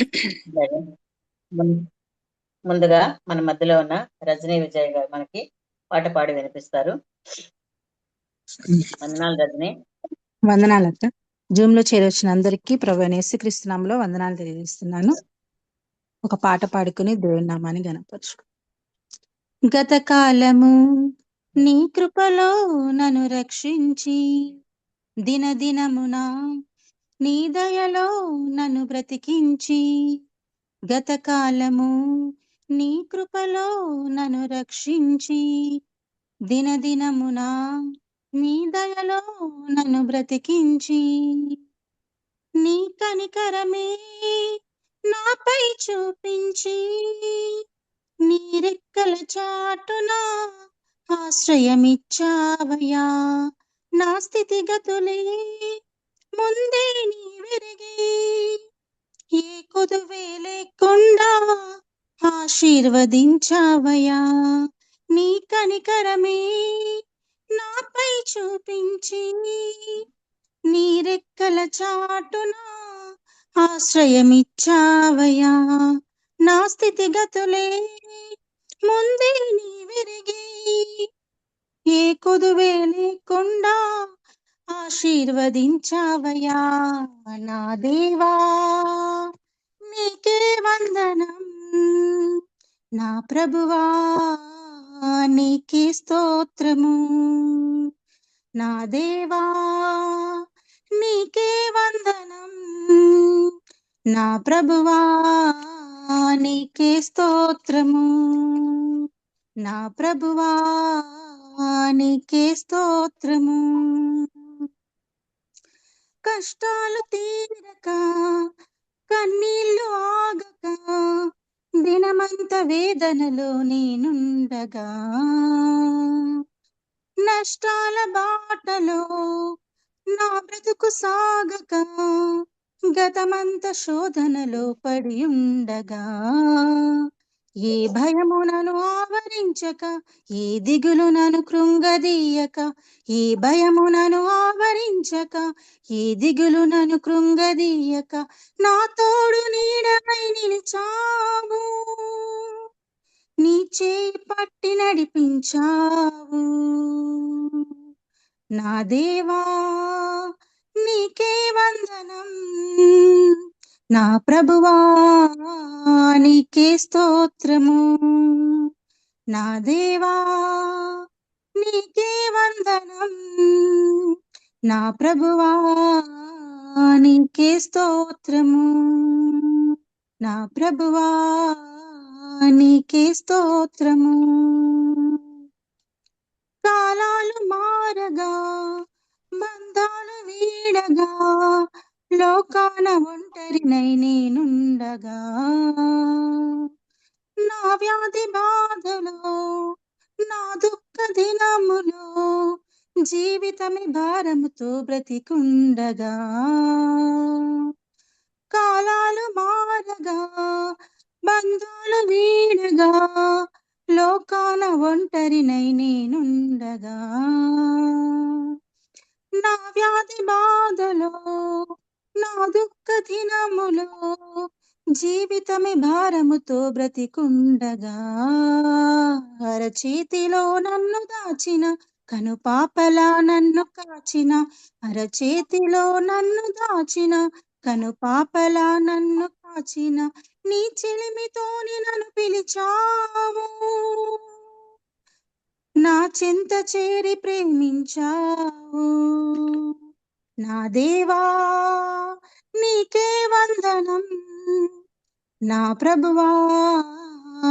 అలాగే. ముం- ముందుగా మన మధ్యలో ఉన్న రజనీ విజయ్ గారు మనకి పాట పాడి వినిపిస్తారు. వందనాలు రజనీ. వందనాలు అక్క. జూమ్ లో చేరొచ్చిన అందరికీ ప్రభువైన యేసుక్రీస్తు నామములో వందనాలు తెలియజేస్తున్నాను. ఒక పాట పాడుకుని దేవుని నామాన్ని గణపరచు. గత కాలము నీ కృపలో నన్ను రక్షించి, దినదినమున నీ దయలో నన్ను బ్రతికించి, గత కాలము నీ కృపలో నన్ను రక్షించి, దినదినమున నీ దయలో నన్ను బ్రతికించి, నీ కనికరమే నాపై చూపించి, నీ రెక్కల చాటున ఆశ్రయమిచ్చావయ్యా. నా స్థితిగతులే ముందే నీ వెరిగి, ఏ కొదువే లేకుండా ఆశీర్వదించావయ్యా. నీ కనికరమే నాపై చూపించి, నీ రెక్కల చాటున ఆశ్రయమిచ్చావయ్యా. నా స్థితిగతులే ముందే నీ విరిగి, ఏ కొదువే లేకుండా ఆశీర్వదించావయ్యా. నా దేవా నీకే వందనం, నా ప్రభువా నీకే స్తోత్రము. నా దేవా నీకే వందనం, నా ప్రభువా నీకే స్తోత్రము. నా ప్రభువా నీకే స్తోత్రము. కష్టాలు తీరక కన్నీళ్లు ఆగక, దినమంత వేదనలో నేనుండగా, నష్టాల బాటలో నా బ్రతుకు సాగక, గతమంత శోధనలో పడి ఉండగా, ఏ భయము నన్ను ఆవరించక, ఏ దిగులు నన్ను కృంగదీయక, ఏ భయము నన్ను ఆవరించక, ఏ దిగులు నన్ను కృంగదీయక, నా తోడు నీడపై నిలిచావు, నీ చేయి పట్టి నడిపించావు. నా దేవా నీకే వందనం, నా ప్రభువా నీకే స్తోత్రము. నా దేవా నీకే వందనం, నా ప్రభువా నీకే స్తోత్రము. నా ప్రభువా నీకే స్తోత్రము. కాలాలు మారగా, బంధాలు వీడగా, లోకాన ఒంటరినై నేనుండగా, నా వ్యాధి బాధలో, నా దుఃఖ దినములో, జీవితమే భారముతో బ్రతికుండగా, కాలాలు మారగా, బంధాలు వీడగా, లోకాన ఒంటరినై నేనుండగా, నా వ్యాధి బాధలో, నా దుఃఖ దినములో, జీవితమే భారముతో బ్రతికుండగా, అరచేతిలో నన్ను దాచిన, కనుపాపలా నన్ను కాచిన, అరచేతిలో నన్ను దాచిన, కనుపాపలా నన్ను కాచిన, నీ చెలిమితోని నన్ను పిలిచావు, నా చింత చేరి ప్రేమించావు. నా దేవా నీకే వందనం, నా ప్రభువా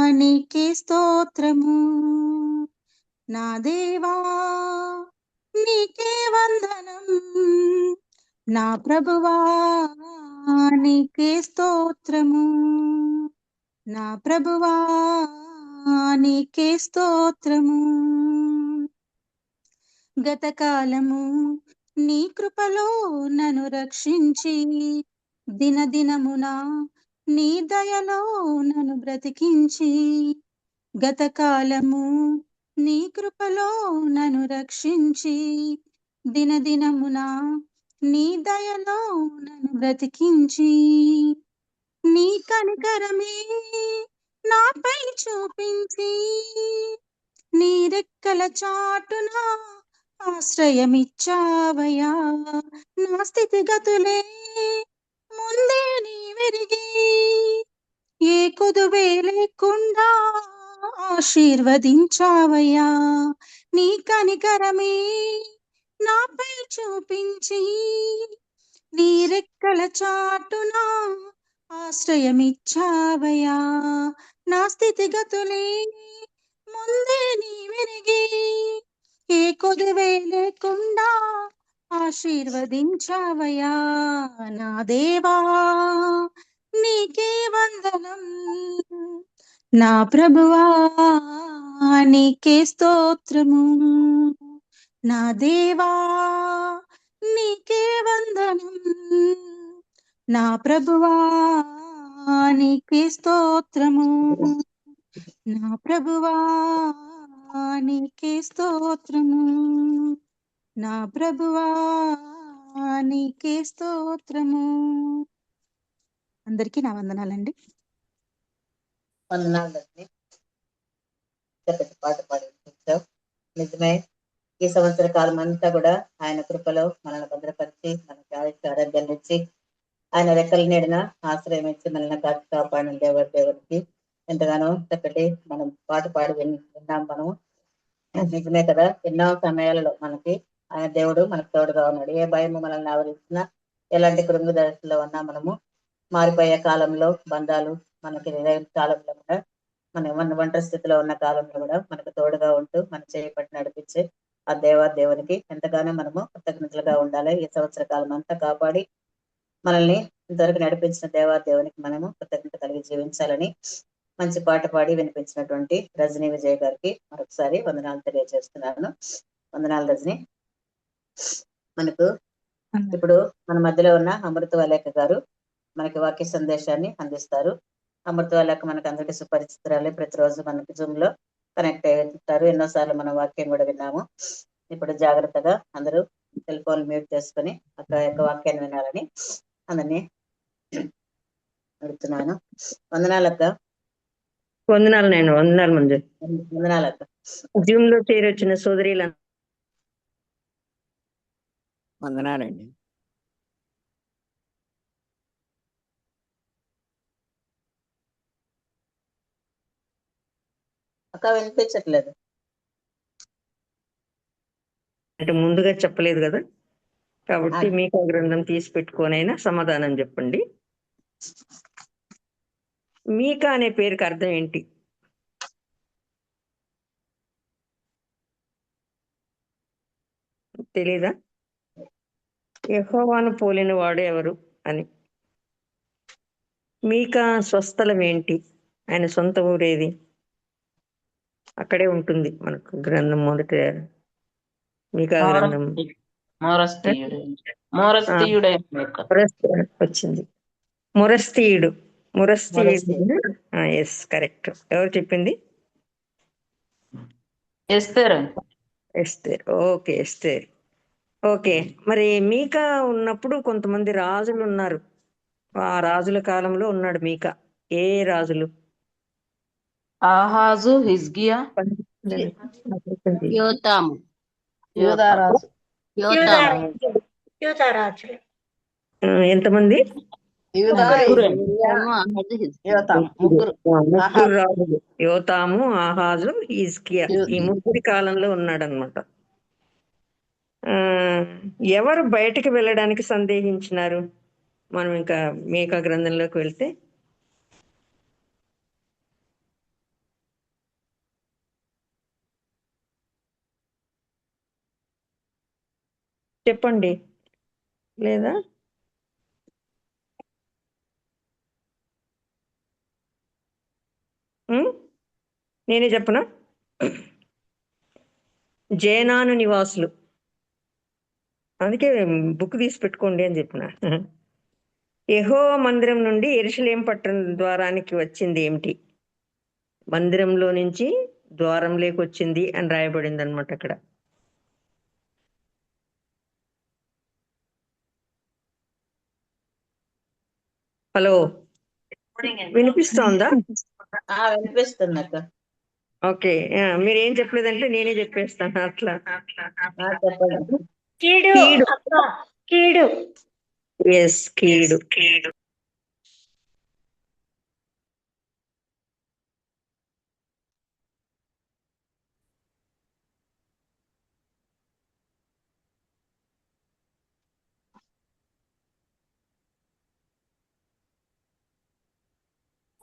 నీకే స్తోత్రము. నా దేవా నీకే వందనం, నా ప్రభువా నీకే స్తోత్రము. నా ప్రభువా నీకే స్తోత్రము. గతకాలము నీ కృపలో నన్ను రక్షించి, దినదినమున నీ దయలో నన్ను బ్రతికించి, గతకాలము నీ కృపలో నన్ను రక్షించి, దినదినమున నీ దయలో నన్ను బ్రతికించి, నీ కనికరమే నాపై చూపించి నీ రెక్కల చాటున ఆశ్రయమిచ్చావయ్యా. నా స్థితిగతులే ముందే నీ వెరిగి ఏ కొదువే లేకుండా ఆశీర్వదించావయ్యా. నీ కనికరమే నాపై చూపించి నీ రెక్కల చాటున ఆశ్రయమిచ్చావయ్యా. నా స్థితిగతులే ముందే నీ వెరిగి ఏ కొదువే లేకుండా ఆశీర్వదించావయ్యా. నా దేవా నీకే వందనం, నా ప్రభువా నీకే స్తోత్రము. నా దేవా నీకే వందనం, నా ప్రభువా నీకే స్తోత్రము. నా ప్రభువా నీకే స్తోత్రము. నా ప్రభువా నీకే స్తోత్రము. అందరికీ నా వందనాలండి. వందనాలు రజని. చక్కటి పాట పాడి వినిపించావు. నిజమే, ఈ సంవత్సర కాలం అంతా కూడా ఆయన కృపలో మనల్ని భద్రపరిచి మనకి ఆరోగ్యాన్ని ఇచ్చి ఆయన రెక్కల నీడన ఆశ్రయం ఇచ్చి మనల్ని కాపాడిన దేవుడికి ఎంతగానో చక్కటి మనం పాట పాడి విన్నాం మనము. నిజమే కదా, ఎన్నో సమయాలలో మనకి ఆయన దేవుడు మనకు తోడుగా ఉన్నాడు. ఏ భయము మనల్ని ఆవరించినా, ఎలాంటి కృంగు దశలో ఉన్నా మనము మారిపోయే కాలంలో బంధాలు మనకి కాలంలో కూడా మన ఒంటరి స్థితిలో ఉన్న కాలంలో కూడా మనకు తోడుగా ఉంటూ మన చేయి పట్టి నడిపించే ఆ దేవునికి ఎంతగానో మనము కృతజ్ఞతలుగా ఉండాలి. ఈ సంవత్సర కాలం అంతా కాపాడి మనల్ని ఇంతవరకు నడిపించిన దేవునికి మనము కృతజ్ఞత కలిగి జీవించాలని మంచి పాట పాడి వినిపించినటువంటి రజనీ విజయ్ గారికి మరొకసారి వందనాలు తెలియజేస్తున్నాను. వందనాలు రజనీ. మనకు ఇప్పుడు మన మధ్యలో ఉన్న అమృతవలేఖ గారు మనకి వాక్య సందేశాన్ని అందిస్తారు. అమృతవలేఖ మనకు అందరికీ సుపరిచితురాలే. ప్రతిరోజు మనకి జూమ్ లో కనెక్ట్ అయ్యారు. ఎన్నోసార్లు మనం వాక్యం కూడా విన్నాము. ఇప్పుడు జాగ్రత్తగా అందరూ సెల్ ఫోన్ మ్యూట్ చేసుకుని అక్క యొక్క వాక్యాన్ని వినాలని అందరినీ అడుగుతున్నాను. వందనాలక్క. వందనాలు నేను వందనాలు మంజు. వందనాలక్క. జూమ్ లో చేరొచ్చిన సోదరిల వందనాలండి. అక్క వినిపించట్లేదు అంటే ముందుగా చెప్పలేదు కదా, కాబట్టి మీకు గ్రంథం తీసి పెట్టుకోనైనా సమాధానం చెప్పండి. మీకా అనే పేరుకి అర్థం ఏంటి? తెలీదా? యెహోవాను పోలిన వాడు ఎవరు అని. మీకా స్వస్థలం ఏంటి? ఆయన సొంత ఊరేది? అక్కడే ఉంటుంది మనకు గ్రంథం మొదట. మీకా గ్రంథం వచ్చింది. మొరస్తీయుడు. Yes, correct. ఎవరు చెప్పింది? ఎస్తేర్. ఓకే, ఎస్తేర్. ఓకే, మరి మీకా ఉన్నప్పుడు కొంతమంది రాజులు ఉన్నారు. ఆ రాజుల కాలంలో ఉన్నాడు మీకా. ఏ రాజులు? ఆహాజు, హిజ్కియా, యోతాము, యోధారాజు. ఎంతమంది? ముగ్గురు రాజులు, యోతాము, ఆహాజు, హిజ్కియా. ఈ ముగ్గురి కాలంలో ఉన్నాడనమాట. ఎవరు బయటకు వెళ్ళడానికి సందేహించినారు? మనం ఇంకా మీకా గ్రంథంలోకి వెళ్తే చెప్పండి. లేదా నేనే చెప్పనా? జేనాను నివాసులు. అందుకే బుక్ తీసి పెట్టుకోండి అని చెప్పిన. యెహోవా మందిరం నుండి యెరూషలేం పట్టణ ద్వారానికి వచ్చింది ఏమిటి? మందిరంలో నుంచి ద్వారంలోకి వచ్చింది అని రాయబడింది అనమాట అక్కడ. హలో, వినిపిస్తోందా? వినిపిస్తుంది అక్క. ఓకే. మీరు ఏం చెప్పలేదంటే నేనే చెప్పేస్తాను అట్లా. చెప్పండి. కీడు కీడు. అక్క, కీడు. ఎస్, కీడు.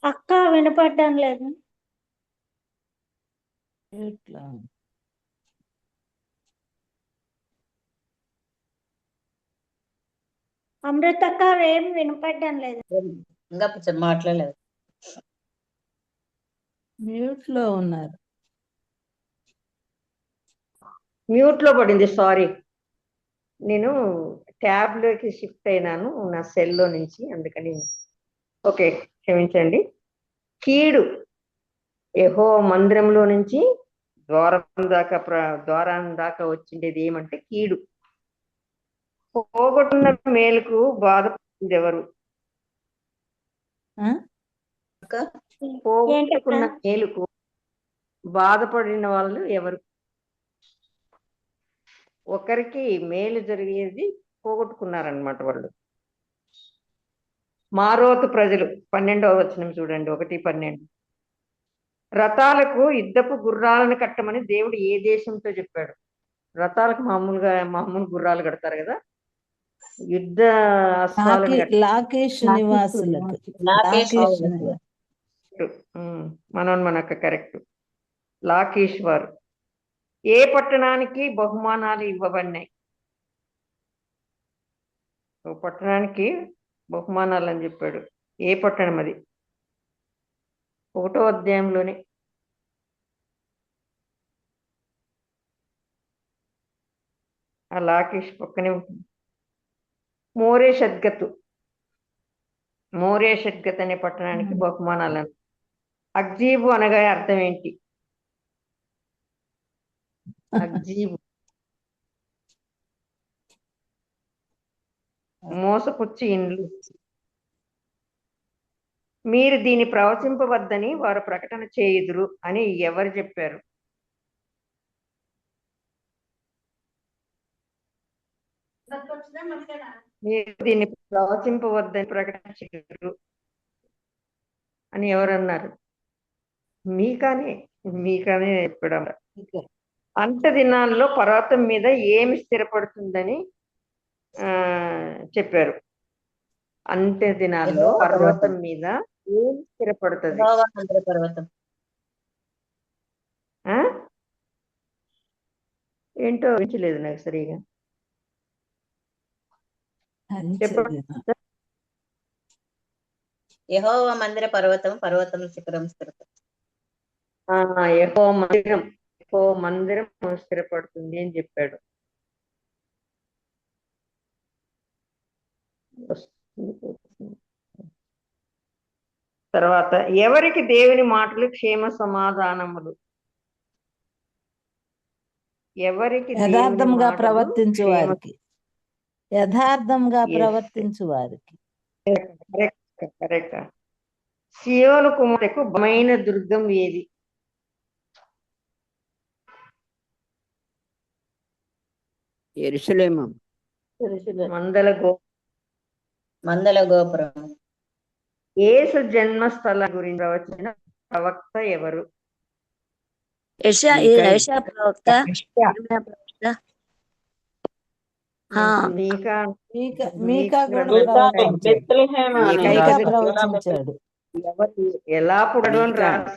అక్క వినపడడం లేదు. ఇట్లా అమృత అక్క ఏం వినపడడం లేదు. ఇంకా మాట్లాడలేదు. మ్యూట్ లో ఉన్నారు. మ్యూట్ లో పడింది, సారీ. నేను ట్యాబ్ లోకి షిఫ్ట్ అయినాను నా సెల్లో నుంచి, అందుకని. ఓకే, క్షమించండి. కీడు యెహోవా మందిరంలో నుంచి ద్వారం దాకా వచ్చిండేది ఏమంటే కీడు. పోగొట్టున్న మేలుకు బాధపడింది ఎవరు? పోగొట్టుకున్న మేలుకు బాధపడిన వాళ్ళు ఎవరు? ఒకరికి మేలు జరిగేది పోగొట్టుకున్నారనమాట వాళ్ళు. మారోతు ప్రజలు 12వ వచనం చూడండి, 1:12. రథాలకు యుద్ధపు గుర్రాలను కట్టమని దేవుడు ఏ దేశంతో చెప్పాడు? రథాలకు మామూలు గుర్రాలు కడతారు కదా, యుద్ధ అశ్వాలను లాకేష్ నివాసులకు. మనక్క కరెక్ట్. లాకీష్ వారు. ఏ పట్టణానికి బహుమానాలు ఇవ్వబడినాయి? ఓ పట్టణానికి బహుమానాలు అని చెప్పాడు. ఏ పట్టణం అది? 1వ అధ్యాయంలోనే. ఆ లాకీష్ పక్కనే ఉంటుంది. మోరేషద్గత్ అనే పట్టణానికి బహుమానాలను. అగ్జీబు అనగా అర్థం ఏంటి? అగ్జీబు మోసపుచ్చి ఇండ్లు. మీరు దీన్ని ప్రవచింపవద్దని వారు ప్రకటన చేయుదురు అని ఎవరు చెప్పారు? మీరు దీన్ని ప్రవచింపవద్దని ప్రకటన చేయుదురు అని ఎవరన్నారు? మీకానే చెప్పడం. అంత దినాల్లో పర్వతం మీద ఏమి స్థిరపడుతుందని చెప్పారు. అంత్య దినాల్లో పర్వతం మీద ఏం స్థిరపడుతుంది? పర్వతం. ఏంటో ఊహించలేదు నాకు సరిగా. చెప్పండి. యెహోవా మందిర పర్వతం శిఖరం స్థిరపడుతుంది. యెహోవా మందిరం స్థిరపడుతుంది అని చెప్పాడు. తర్వాత ఎవరికి దేవుని మాటలు క్షేమ సమాధానములు? ఎవరికి? యథార్థంగా ప్రవర్తించు వారికి. కరెక్ట్. సియోను కుమార్తెకు బలమైన దుర్గం ఏది? యెరూషలేము. మందల గోపురం. యేసు జన్మస్థల గురించి ప్రవచన ప్రవక్త ఎవరు? యెషయా ప్రవక్త. ప్రవచించాడు. ఎలా పుట్టడు అని రాసి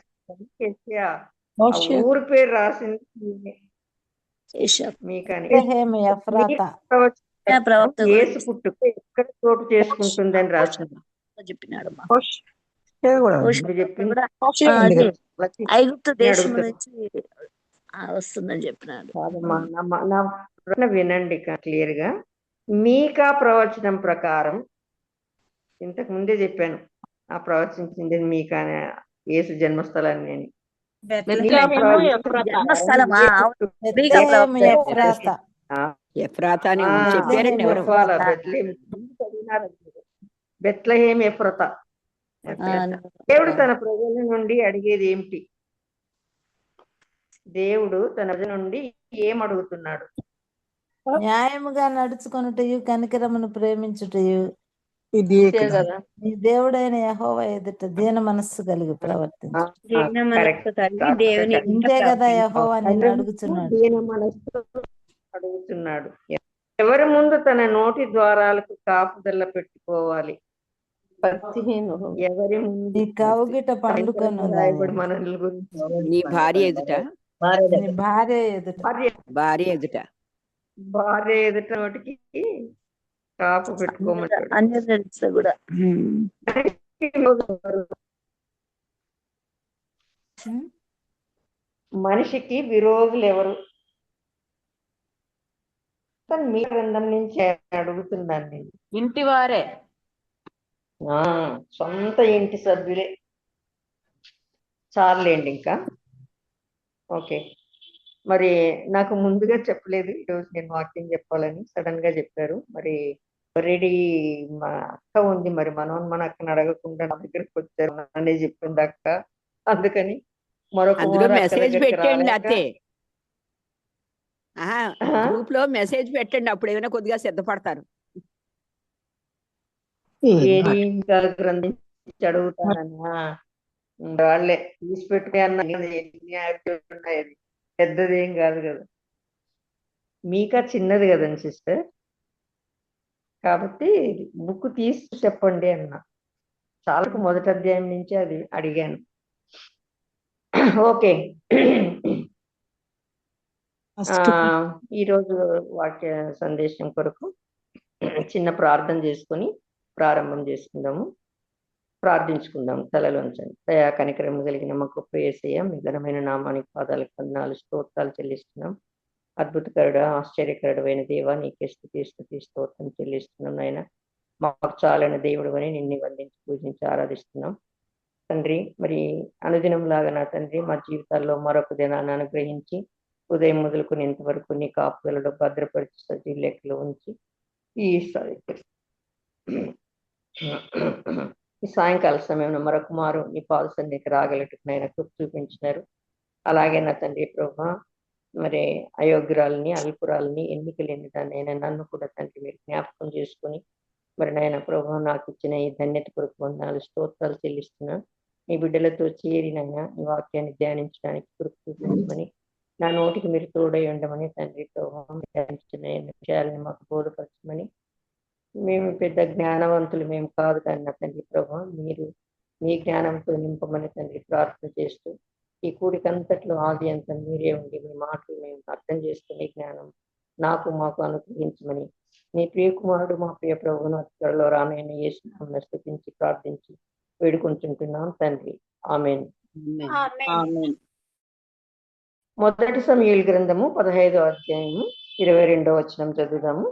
ఊరు పేరు రాసింది మీకాని. యేసు పుట్టుక ఎక్కడ చోటు చేసుకుంటుందని రాసింది చెప్పినాడు. ఐగుప్తు దేశం నుంచి వస్తుందని చెప్పినాడు. వినండి క్లియర్ గా. మీకా ప్రవచనం ప్రకారం, ఇంతకు ముందే చెప్పాను, ఆ ప్రవచించింది మీకా యేసు జన్మస్థలాన్ని నేను. బెత్లెహేం ఎఫ్రాతా. దేవుడు తన ప్రజల నుండి అడిగేది ఏమిటి? దేవుడు తన ప్రజల నుండి ఏం అడుగుతున్నాడు? న్యాయముగా నడుచుకొనుటయు కనికరమును ప్రేమించుటయు అంతే కదా. నీ దేవుడైన యెహోవా ఎదుట దీన మనస్సు కలిగి ప్రవర్తించు. దీన మనస్సు కలిగి దేవుని ఎదుట ఇంతే కదా ప్రార్థించు. యెహోవా నిన్ను అడుగుతున్నాడు. దీన మనస్సు అడుగుతున్నాడు. ఎవరి ముందు తన నోటి ద్వారాలకు కాపుదల పెట్టుకోవాలి? భక్తిహీనుడు. ఎవరి ముందు? నీ కౌగిట పండుకొను రాయబడి మనల్ని గురించి నీ భార్య ఎదుట, నీ భార్య ఎదుట. భార్య ఎదుట, భార్య ఎదుట నోటికి కాపు పెట్టుకోమంటాడు. అన్య తెలుసు కూడా. మనిషికి విరోధులు ఎవరు? మీ గ్రంథం నుంచి అడుగుతున్నాను నేను. ఇంటి వారే, సొంత ఇంటి సభ్యులే. చాలండి ఇంకా. ఓకే, మరి నాకు ముందుగా చెప్పలేదు ఈరోజు నేను వాక్యం చెప్పాలని, సడన్ గా చెప్పారు. మరి ఆల్రెడీ మా అక్క ఉంది, మరి మన అక్కని అడగకుండా నా దగ్గరకు వచ్చారు అనే చెప్పింది అక్క. అందుకని మరొక అందులో మెసేజ్ పెట్టండి అత్తే. గ్రూప్ లో మెసేజ్ పెట్టండి, అప్పుడు ఏమైనా కొద్దిగా సిద్ధపడతారు. ఏది ఇంకా గ్రంథం అడుగుతానన్నా వాళ్ళే తీసి పెట్టుకే అన్న ఉన్నాయి. అది పెద్దది ఏం కాదు కదా, మీకా చిన్నది కదండి సిస్టర్. కాబట్టి బుక్ తీసి చెప్పండి అన్న. చాలా మొదటి అధ్యాయం నుంచి అది అడిగాను. ఓకే, ఈరోజు వాక్య సందేశం కొరకు చిన్న ప్రార్థన చేసుకొని ప్రారంభం చేసుకుందాము. ప్రార్థించుకుందాం. తలలు ఉంచండి. దయా కనికరము కలిగిన మా గొప్ప యేసయ్య, మీ ఘనమైన నామానికి పాదాలకు వందనాలు, స్తోత్రాలు చెల్లిస్తున్నాం. అద్భుతకరుడు, ఆశ్చర్యకరుడు అయిన దేవా, నీకే స్తుతి స్తోత్రం చెల్లిస్తున్నాం. నాయన మాకు చాలైన దేవుడు అని నిన్ను వందించి పూజించి ఆరాధిస్తున్నాం తండ్రి. మరి అనుదినం లాగా నా తండ్రి మా జీవితాల్లో మరొక దినాన్ని అనుగ్రహించి ఉదయం మొదలుకొని ఇంతవరకు నీ కాపుదలలో భద్రపరిచి సజీవ లెక్కలో ఉంచి ఈ సాయంకాల సమయంలో మరొక మారు నీ పాద సన్నిధికి రాగలట్టుకు నాయన కృప చూపించినారు. అలాగే నా తండ్రి ప్రభా, మరి అయోగ్యురాలని, అల్పురాలని, ఎన్నికలేని దాన్ని నన్ను కూడా తండ్రి మీరు జ్ఞాపకం చేసుకుని మరి నాయన ప్రభా నాకు ఇచ్చిన ఈ ధన్యత కొరకు వందనాలు, స్తోత్రాలు చెల్లిస్తున్నా. మీ బిడ్డలతో చేరినైనా ఈ వాక్యాన్ని ధ్యానించడానికి కృప చూపించమని, నా నోటికి మీరు తోడై ఉండమని తండ్రి ప్రభా, ధ్యానించిన విషయాలను మాకు బోధపరచమని. మేము పెద్ద జ్ఞానవంతులు మేము కాదు కానీ నా తండ్రి ప్రభా, మీరు మీ జ్ఞానంతో నింపమని తండ్రి ప్రార్థన చేస్తూ, ఈ కూడికంతట్లో ఆది అంత మీరే ఉండి మీ మాటలు మేము అర్థం చేసుకునే జ్ఞానం మాకు అనుగ్రహించమని మీ ప్రియ కుమారుడు మా ప్రియ ప్రభువును త్వరలో రానైన యేసునామమున స్తుతించి ప్రార్థించి వేడుకుంటుంటున్నాం తండ్రి. ఆమేన్. మొదటి సమూయేలు గ్రంథము 15వ అధ్యాయము 22వ వచనం చదువుదాము.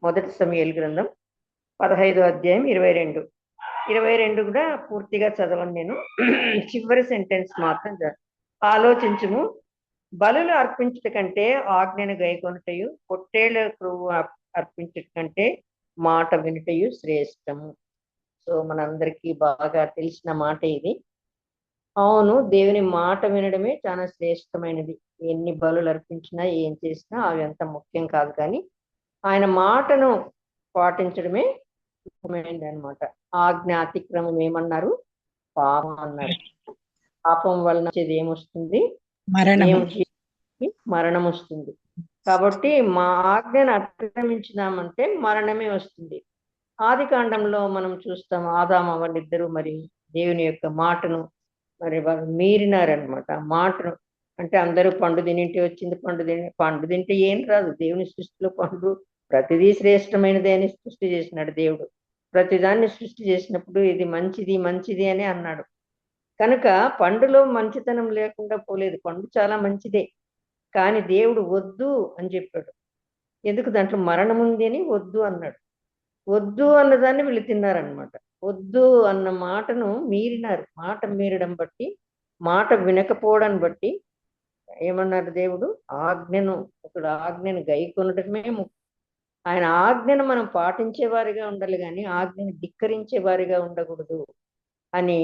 మొదటి సమూయేలు గ్రంథం 15వ అధ్యాయం 22 కూడా పూర్తిగా చదవను నేను, చివరి సెంటెన్స్ మాత్రం ఆలోచించుము. బలులు అర్పించుట కంటే ఆజ్ఞను గైకొనుటయు, పొట్టేళ్ల క్రొవ్వు అర్పించుట కంటే మాట వినుటయు శ్రేష్టము. సో మనందరికీ బాగా తెలిసిన మాట ఇది. అవును, దేవుని మాట వినడమే చాలా శ్రేష్టమైనది. ఎన్ని బలులు అర్పించినా ఏం చేసినా అవి అంత ముఖ్యం కాదు, కానీ ఆయన మాటను పాటించడమే ముఖ్యమైనది అనమాట. ఆజ్ఞ అతిక్రమం ఏమన్నారు? పాపం అన్నారు. పాపం వలన వచ్చేది ఏమొస్తుంది? మరణం వస్తుంది. కాబట్టి మా ఆజ్ఞను అతిక్రమించినామంటే మరణమే వస్తుంది. ఆది కాండంలో మనం చూస్తాం, ఆదాము వాళ్ళిద్దరూ మరి దేవుని యొక్క మాటను మరి వాళ్ళు మీరినారనమాట. మాటను అంటే అందరూ పండు తినింటి వచ్చింది, పండు తింటే ఏం రాదు. దేవుని సృష్టిలో పండు ప్రతిదీ శ్రేష్టమైనదే అని సృష్టి చేసినాడు దేవుడు. ప్రతిదాన్ని సృష్టి చేసినప్పుడు ఇది మంచిది అని అన్నాడు. కనుక పండులో మంచితనం లేకుండా పోలేదు, పండు చాలా మంచిదే. కానీ దేవుడు వద్దు అని చెప్పాడు. ఎందుకు? దాంట్లో మరణం ఉంది అని వద్దు అన్నాడు. వద్దు అన్నదాన్ని వీళ్ళు తిన్నారనమాట. వద్దు అన్న మాటను మీరినారు. మాట మీరడం బట్టి, మాట వినకపోవడాన్ని బట్టి ఏమన్నారు దేవుడు? ఆజ్ఞను గైకొనడమే ముఖ్యం. ఆయన ఆజ్ఞను మనం పాటించే వారిగా ఉండాలి, కానీ ఆజ్ఞను ధిక్కరించే వారిగా ఉండకూడదు. అని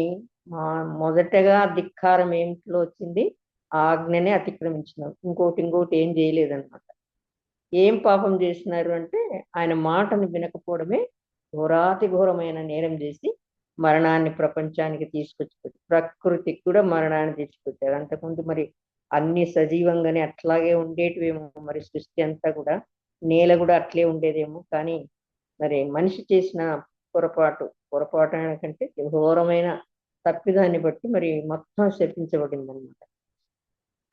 మొదటగా ధిక్కారం ఏమిట్లో వచ్చింది? ఆజ్ఞని అతిక్రమించినాం. ఇంకోటి ఏం చేయలేదన్నమాట. ఏం పాపం చేసినారు అంటే ఆయన మాటను వినకపోవడమే ఘోరాతి ఘోరమైన నేరం చేసి మరణాన్ని ప్రపంచానికి తీసుకొచ్చాడు. ప్రకృతికి కూడా మరణాన్ని తీసుకొచ్చాడు. అంతకుముందు మరి అన్ని సజీవంగానే అట్లాగే ఉండేటివేమో, మరి సృష్టి అంతా కూడా, నేల కూడా అట్లే ఉండేదేమో. కానీ మరి మనిషి చేసిన పొరపాటు కంటే ఘోరమైన తప్పిదాన్ని బట్టి మరి మొత్తం శపించబడింది అనమాట.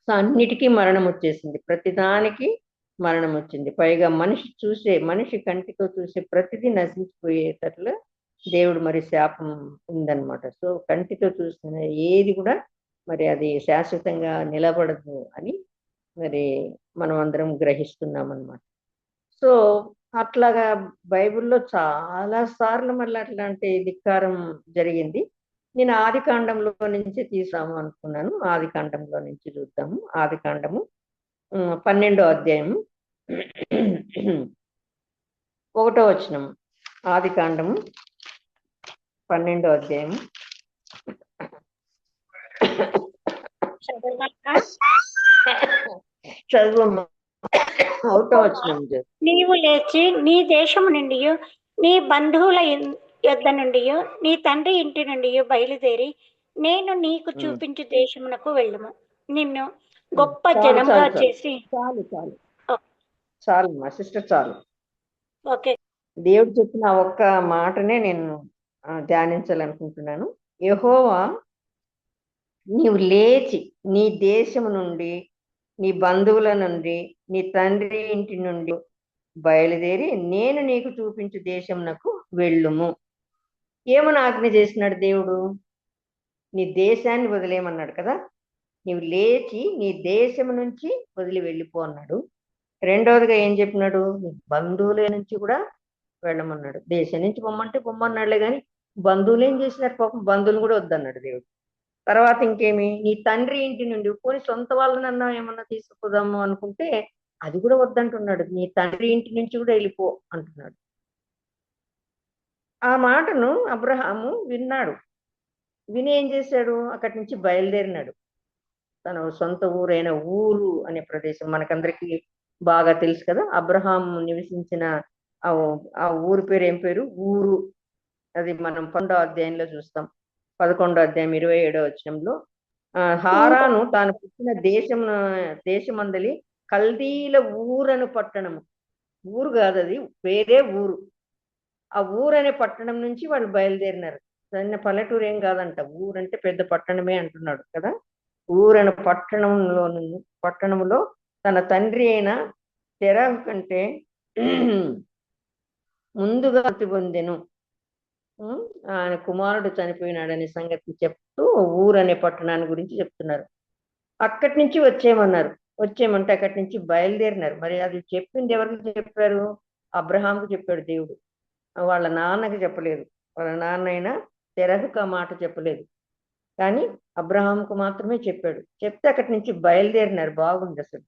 సో అన్నిటికీ మరణం వచ్చేసింది, ప్రతిదానికి మరణం వచ్చింది. పైగా మనిషి కంటితో చూసే ప్రతిదీ నశించిపోయేటట్లు దేవుడు మరి శాపం ఉందన్నమాట. సో కంటితో చూసిన ఏది కూడా మరి అది శాశ్వతంగా నిలబడదు అని మరి మనం అందరం గ్రహిస్తున్నాం అన్నమాట. సో అట్లాగా బైబిల్లో చాలా సార్లు మళ్ళీ అట్లాంటి ధిక్కారం జరిగింది. నేను ఆదికాండంలో నుంచి తీసాము అనుకున్నాను. ఆదికాండంలో నుంచి చూద్దాము. ఆదికాండము 12వ అధ్యాయము 1వ వచనం. ఆదికాండము 12వ అధ్యాయము చదువు. 1వ వచనం. నీవు లేచి నీ దేశము నుండి నీ బంధువుల యొద్ద నుండి నీ తండ్రి ఇంటి నుండి బయలుదేరి నేను నీకు చూపించు దేశమునకు వెళ్ళము. నిన్ను గొప్ప జనముగా చేసి. చాలు మా సిస్టర్, చాలు. ఓకే. దేవుడు చెప్పిన ఒక్క మాటనే నేను ధ్యానించాలనుకుంటున్నాను. యెహోవా నీవు లేచి నీ దేశము నుండి, నీ బంధువుల నుండి, నీ తండ్రి ఇంటి నుండి బయలుదేరి నేను నీకు చూపించు దేశమునకు వెళ్ళుము. ఏమని ఆజ్ఞ చేసినాడు దేవుడు? నీ దేశాన్ని వదిలేయమన్నాడు కదా. నీవు లేచి నీ దేశం నుంచి వదిలి వెళ్ళిపో అన్నాడు. రెండవదిగా ఏం చెప్పినాడు? నీ బంధువుల నుంచి కూడా వెళ్ళమన్నాడు. దేశం నుంచి పొమ్మన్నాడులే కానీ బంధువులు ఏం చేసినారు? పాపం బంధువులు కూడా వద్దన్నాడు దేవుడు. తర్వాత ఇంకేమి? నీ తండ్రి ఇంటి నుండి, పోనీ సొంత వాళ్ళనన్నా ఏమన్నా తీసుకుపోదాము అనుకుంటే అది కూడా వద్దంటున్నాడు. నీ తండ్రి ఇంటి నుంచి కూడా వెళ్ళిపో అంటున్నాడు. ఆ మాటను అబ్రహాము విన్నాడు. విని ఏం చేశాడు? అక్కడి నుంచి బయలుదేరినాడు. తన సొంత ఊరైన ఊరు అనే ప్రదేశం మనకందరికీ బాగా తెలుసు కదా. అబ్రహాం నివసించిన ఆ ఊరు పేరు ఏం పేరు? ఊరు. అది మనం 12వ అధ్యాయంలో చూస్తాం. 11వ అధ్యాయం 27వ వచనంలో హారాను తాను పుట్టిన దేశమందలి కల్దీల ఊరను పట్టణము. ఊరు కాదు, అది వేరే ఊరు. ఆ ఊరు అనే పట్టణం నుంచి వాళ్ళు బయలుదేరినారు. చిన్న పల్లెటూరు ఏం కాదంట, ఊరంటే పెద్ద పట్టణమే అంటున్నాడు కదా. ఊరని పట్టణంలో తన తండ్రి అయిన తెరహు కంటే ముందుగా మృతి పొందెను. ఆయన కుమారుడు చనిపోయినాడనే సంగతి చెప్తూ ఊరనే పట్టణాన్ని గురించి చెప్తున్నారు. అక్కడి నుంచి వచ్చేయమంటే అక్కడి నుంచి బయలుదేరినారు. మరి అది చెప్పింది ఎవరికి చెప్పారు? అబ్రహాంకు చెప్పాడు దేవుడు. వాళ్ళ నాన్నకి చెప్పలేదు. వాళ్ళ నాన్న అయినా తెరహుకు ఆ మాట చెప్పలేదు, కానీ అబ్రహాంకు మాత్రమే చెప్పాడు. చెప్తే అక్కడి నుంచి బయలుదేరినారు. బాగుంది అసలు.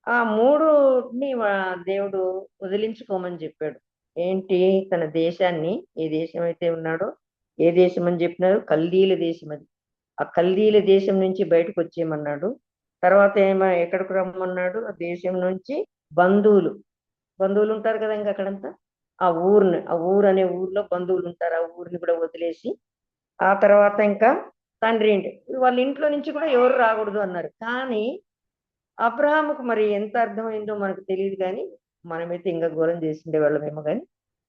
ఆ 3ని దేవుడు వదిలించుకోమని చెప్పాడు. ఏంటి? తన దేశాన్ని, ఏ దేశం అయితే ఉన్నాడో, ఏ దేశం అని చెప్పినారు? కల్దీల దేశం. అది ఆ కల్దీల దేశం నుంచి బయటకు వచ్చేయమన్నాడు. తర్వాత ఎక్కడికి రమ్మన్నాడు? ఆ దేశం నుంచి బంధువులు ఉంటారు కదా ఇంకా అక్కడంతా. ఆ ఊరు అనే ఊర్లో బంధువులు ఉంటారు. ఆ ఊరిని కూడా వదిలేసి ఆ తర్వాత ఇంకా తండ్రి ఇంటి, వాళ్ళ ఇంట్లో నుంచి కూడా ఎవరు రాకూడదు అన్నారు. కానీ అబ్రహాముకు మరి ఎంత అర్థమైందో మనకు తెలియదు, కానీ మనమైతే ఇంకా ఘోరం చేసిండే వాళ్ళమేమో. కానీ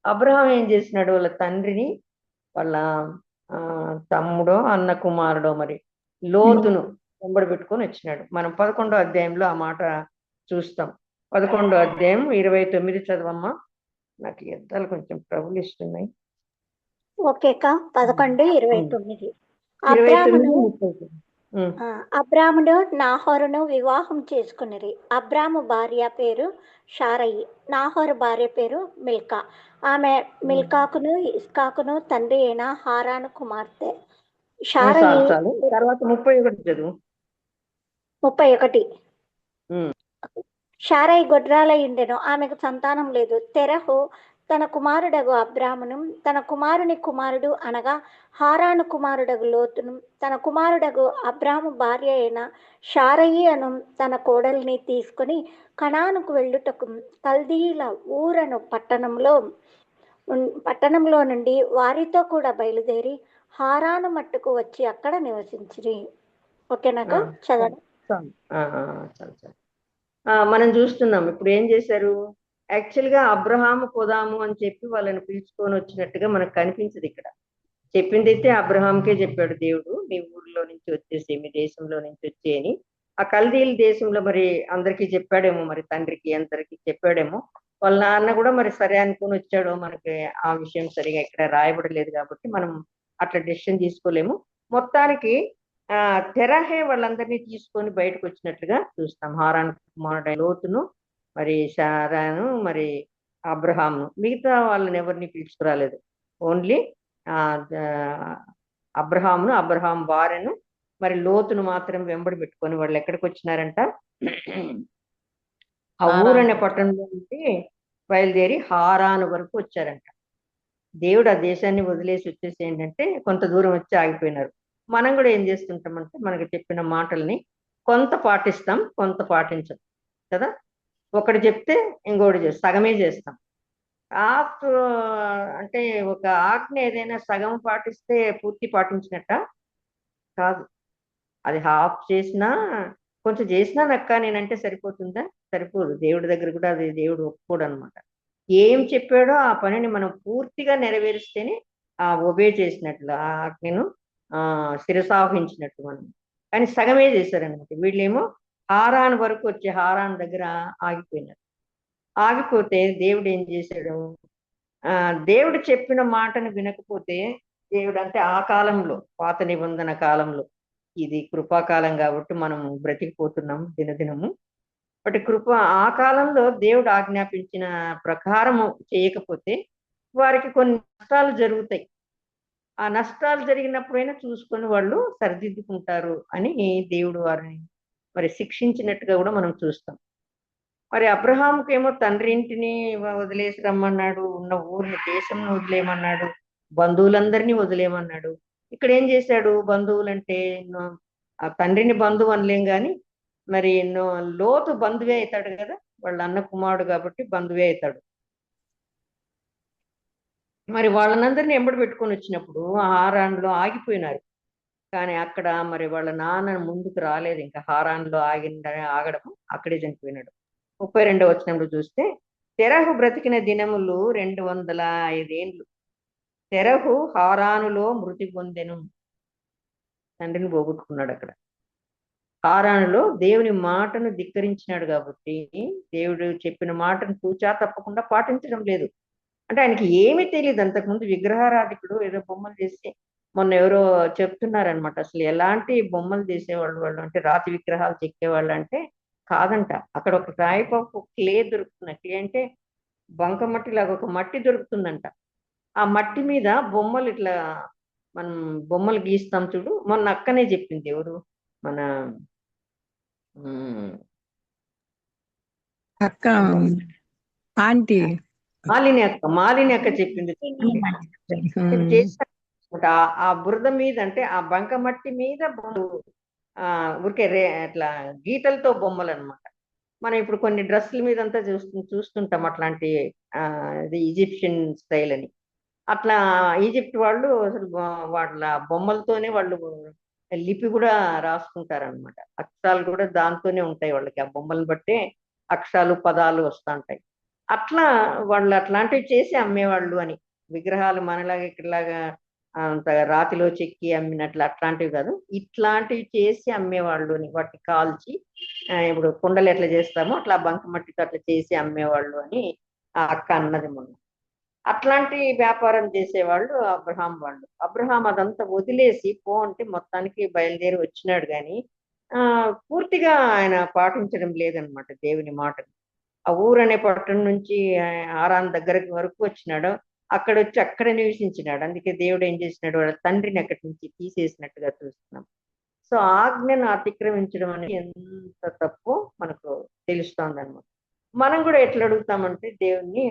అబ్రహాం ఏం చేసినాడు? వాళ్ళ తండ్రిని, వాళ్ళ తమ్ముడో అన్న కుమారుడో మరి లోతును వెంబడి పెట్టుకొని వచ్చినాడు. మనం 11వ అధ్యాయంలో ఆ మాట చూస్తాం. 11వ అధ్యాయం 29 చదవమ్మా. నాకు యుద్ధాలు కొంచెం ప్రబలిస్తున్నాయి. ఓకేకా. 11:29. 29. అబ్రామును నాహోరును వివాహం చేసుకున్నది. అబ్రాము భార్య పేరు షారయి, నాహోరు భార్య పేరు మిల్కా. ఆమె మిల్కాకును ఇస్కాకును తండ్రి అయిన హారాను కుమార్తె. షారయి తర్వాత 31 చదువు. 31. షారయి గొడ్రాలై ఉండెను, ఆమెకు సంతానం లేదు. తెరహు తన కుమారుడగు అబ్రామును, తన కుమారుని కుమారుడు అనగా హారాను కుమారుడగు లోతును, తన కుమారుడగు అబ్రాము భార్య అయిన షారయి అను తన కోడల్ని తీసుకొని కనానుకు వెళ్ళుటకు కల్దీల ఊరను పట్టణంలో నుండి వారితో కూడా బయలుదేరి హారాను మట్టుకు వచ్చి అక్కడ నివసించిరి. ఓకేనాక చదవండి. చాలు. చాలు చాలు. మనం చూస్తున్నాం ఇప్పుడు ఏం చేశారు. యాక్చువల్గా అబ్రహాము పోదాము అని చెప్పి వాళ్ళని పిలుచుకొని వచ్చినట్టుగా మనకు కనిపించదు ఇక్కడ. చెప్పింది అయితే అబ్రహాంకే చెప్పాడు దేవుడు, మీ ఊర్లో నుంచి వచ్చేసి మీ దేశంలో నుంచి వచ్చేయని. ఆ కల్దీల దేశంలో మరి అందరికీ చెప్పాడేమో, మరి తండ్రికి అందరికి చెప్పాడేమో. వాళ్ళ నాన్న కూడా మరి సరే అనుకుని వచ్చాడో, మనకి ఆ విషయం సరిగా ఇక్కడ రాయబడలేదు కాబట్టి మనం అట్లా డెసిషన్ తీసుకోలేము. మొత్తానికి తెరహే వాళ్ళందరినీ తీసుకొని బయటకు వచ్చినట్లుగా చూస్తాం. హారాన్ కుమారుడు లోతును, మరి శారాను, మరి అబ్రహాంను, మిగతా వాళ్ళని ఎవరిని పిలుచుకురాలేదు. ఓన్లీ అబ్రహామును, అబ్రహాం భార్యను, మరి లోతును మాత్రం వెంబడి పెట్టుకొని వాళ్ళు ఎక్కడికి వచ్చినారంట, ఆ ఊరనే పట్టణంలో నుండి బయలుదేరి హారాను వరకు వచ్చారంట. దేవుడు ఆ దేశాన్ని వదిలేసి వచ్చేసి ఏంటంటే కొంత దూరం వచ్చి ఆగిపోయినారు. మనం కూడా ఏం చేస్తుంటామంటే మనకి చెప్పిన మాటల్ని కొంత పాటిస్తాం, కొంత పాటించం కదా. ఒకటి చెప్తే ఇంకోటి చేస్తాం, సగమే చేస్తాం. అంటే ఒక ఆజ్ఞ ఏదైనా సగం పాటిస్తే పూర్తి పాటించినట్ట కాదు. అది హాఫ్ చేసినా కొంచెం చేసినా నక్క నేనంటే సరిపోతుందా? సరిపోదు. దేవుడి దగ్గర కూడా అది దేవుడు ఒప్పుకోడు అనమాట. ఏం చెప్పాడో ఆ పనిని మనం పూర్తిగా నెరవేరిస్తేనే ఒబే చేసినట్లు, ఆ ఆజ్ఞను శిరసావహించినట్టు మనం. కానీ సగమే చేశారనమాట. వీళ్ళేమో హారాన్ వరకు వచ్చి హారాన్ దగ్గర ఆగిపోయినారు. ఆగిపోతే దేవుడు ఏం చేశాడు, దేవుడు చెప్పిన మాటను వినకపోతే, దేవుడు అంటే ఆ కాలంలో పాత నిబంధన కాలంలో, ఇది కృపాకాలం కాబట్టి మనం బ్రతికిపోతున్నాం దినదినము. బట్ ఆ కాలంలో దేవుడు ఆజ్ఞాపించిన ప్రకారము చేయకపోతే వారికి కొన్ని నష్టాలు జరుగుతాయి. ఆ నష్టాలు జరిగినప్పుడైనా చూసుకొని వాళ్ళు సరిదిద్దుకుంటారు అని దేవుడు వారిని మరి శిక్షించినట్టుగా కూడా మనం చూస్తాం. మరి అబ్రహాముకేమో తండ్రి ఇంటిని వదిలేసి రమ్మన్నాడు, ఉన్న ఊరిని దేశంను వదిలేయమన్నాడు, బంధువులందరినీ వదిలేయమన్నాడు. ఇక్కడ ఏం చేశాడు, బంధువులంటే ఆ తండ్రిని బంధువు అనలేం కానీ మరి లోతు బంధువే అవుతాడు కదా, వాళ్ళ అన్న కుమారుడు కాబట్టి బంధువే అవుతాడు. మరి వాళ్ళనందరినీ ఎంబడి పెట్టుకొని వచ్చినప్పుడు హారాన్లో ఆగిపోయినారు. కానీ అక్కడ మరి వాళ్ళ నాన్న ముందుకు రాలేదు. ఇంకా హారాన్లో ఆగడం అక్కడే చనిపోయినాడు. 32వ వచనంలో చూస్తే, తెరహు బ్రతికిన దినములు 205 ఏండ్లు. తెరహు హారానులో మృతి పొందెను. తండ్రిని పోగొట్టుకున్నాడు అక్కడ. హారానులో దేవుని మాటను ధిక్కరించినాడు కాబట్టి, దేవుడు చెప్పిన మాటను తూచా తప్పకుండా పాటించడం లేదు. అంటే ఆయనకి ఏమీ తెలియదు. అంతకుముందు విగ్రహారాధికుడు, ఏదో బొమ్మలు చేసి, మొన్న ఎవరో చెప్తున్నారనమాట, అసలు ఎలాంటి బొమ్మలు చేసేవాళ్ళు వాళ్ళు అంటే రాతి విగ్రహాలు చెక్కేవాళ్ళు అంటే కాదంట. అక్కడ ఒక టైప్ ఆఫ్ క్లే దొరుకుతుంది. క్లే అంటే బంకమట్టి లాగా ఒక మట్టి దొరుకుతుందంట. ఆ మట్టి మీద బొమ్మలు ఇట్లా మనం బొమ్మలు గీస్తాం చూడు. మొన్న అక్కనే చెప్పింది, ఎవరు మన అక్క ఆంటీ మాలిని అక్క చెప్పింది. ఆ బురద మీద అంటే ఆ బంక మట్టి మీద ఊరికే అట్లా గీతలతో బొమ్మలు అనమాట. మనం ఇప్పుడు కొన్ని డ్రెస్సుల మీద అంతా చూస్తుంటాం అట్లాంటి ఈజిప్షియన్ స్టైల్ అని. అట్లా ఈజిప్ట్ వాళ్ళు అసలు వాళ్ళ బొమ్మలతోనే వాళ్ళు లిపి కూడా రాసుకుంటారనమాట. అక్షరాలు కూడా దాంతోనే ఉంటాయి వాళ్ళకి. ఆ బొమ్మలను బట్టే అక్షరాలు పదాలు వస్తూ ఉంటాయి. అట్లా వాళ్ళు అట్లాంటివి చేసి అమ్మేవాళ్ళు అని. విగ్రహాలు మనలాగా ఇక్కడలాగా అంత రాతిలో చెక్కి అమ్మినట్లు అట్లాంటివి కాదు, ఇట్లాంటివి చేసి అమ్మేవాళ్ళు అని. వాటిని కాల్చి ఇప్పుడు కుండలు ఎట్లా చేస్తామో అట్లా బంకమట్టితో అట్లా చేసి అమ్మేవాళ్ళు అని ఆ అక్క అన్నది మొన్న. అట్లాంటి వ్యాపారం చేసేవాళ్ళు అబ్రహాం వాళ్ళు. అబ్రహాం అదంతా వదిలేసి పో అంటే మొత్తానికి బయలుదేరి వచ్చినాడు, కానీ పూర్తిగా ఆయన పాటించడం లేదనమాట దేవుని మాటను. ఆ ఊరనే పట్టణం నుంచి హారాన్ దగ్గర వరకు వచ్చినాడు. అక్కడ వచ్చి అక్కడ నివసించినాడు. అందుకే దేవుడు ఏం చేసినాడు, వాళ్ళ తండ్రిని అక్కడి నుంచి తీసేసినట్టుగా చూస్తున్నాం. సో ఆజ్ఞను అతిక్రమించడం అనేది ఎంత తప్పు మనకు తెలుస్తోంది అనమాట. మనం కూడా ఎట్లా అడుగుతామంటే దేవుణ్ణి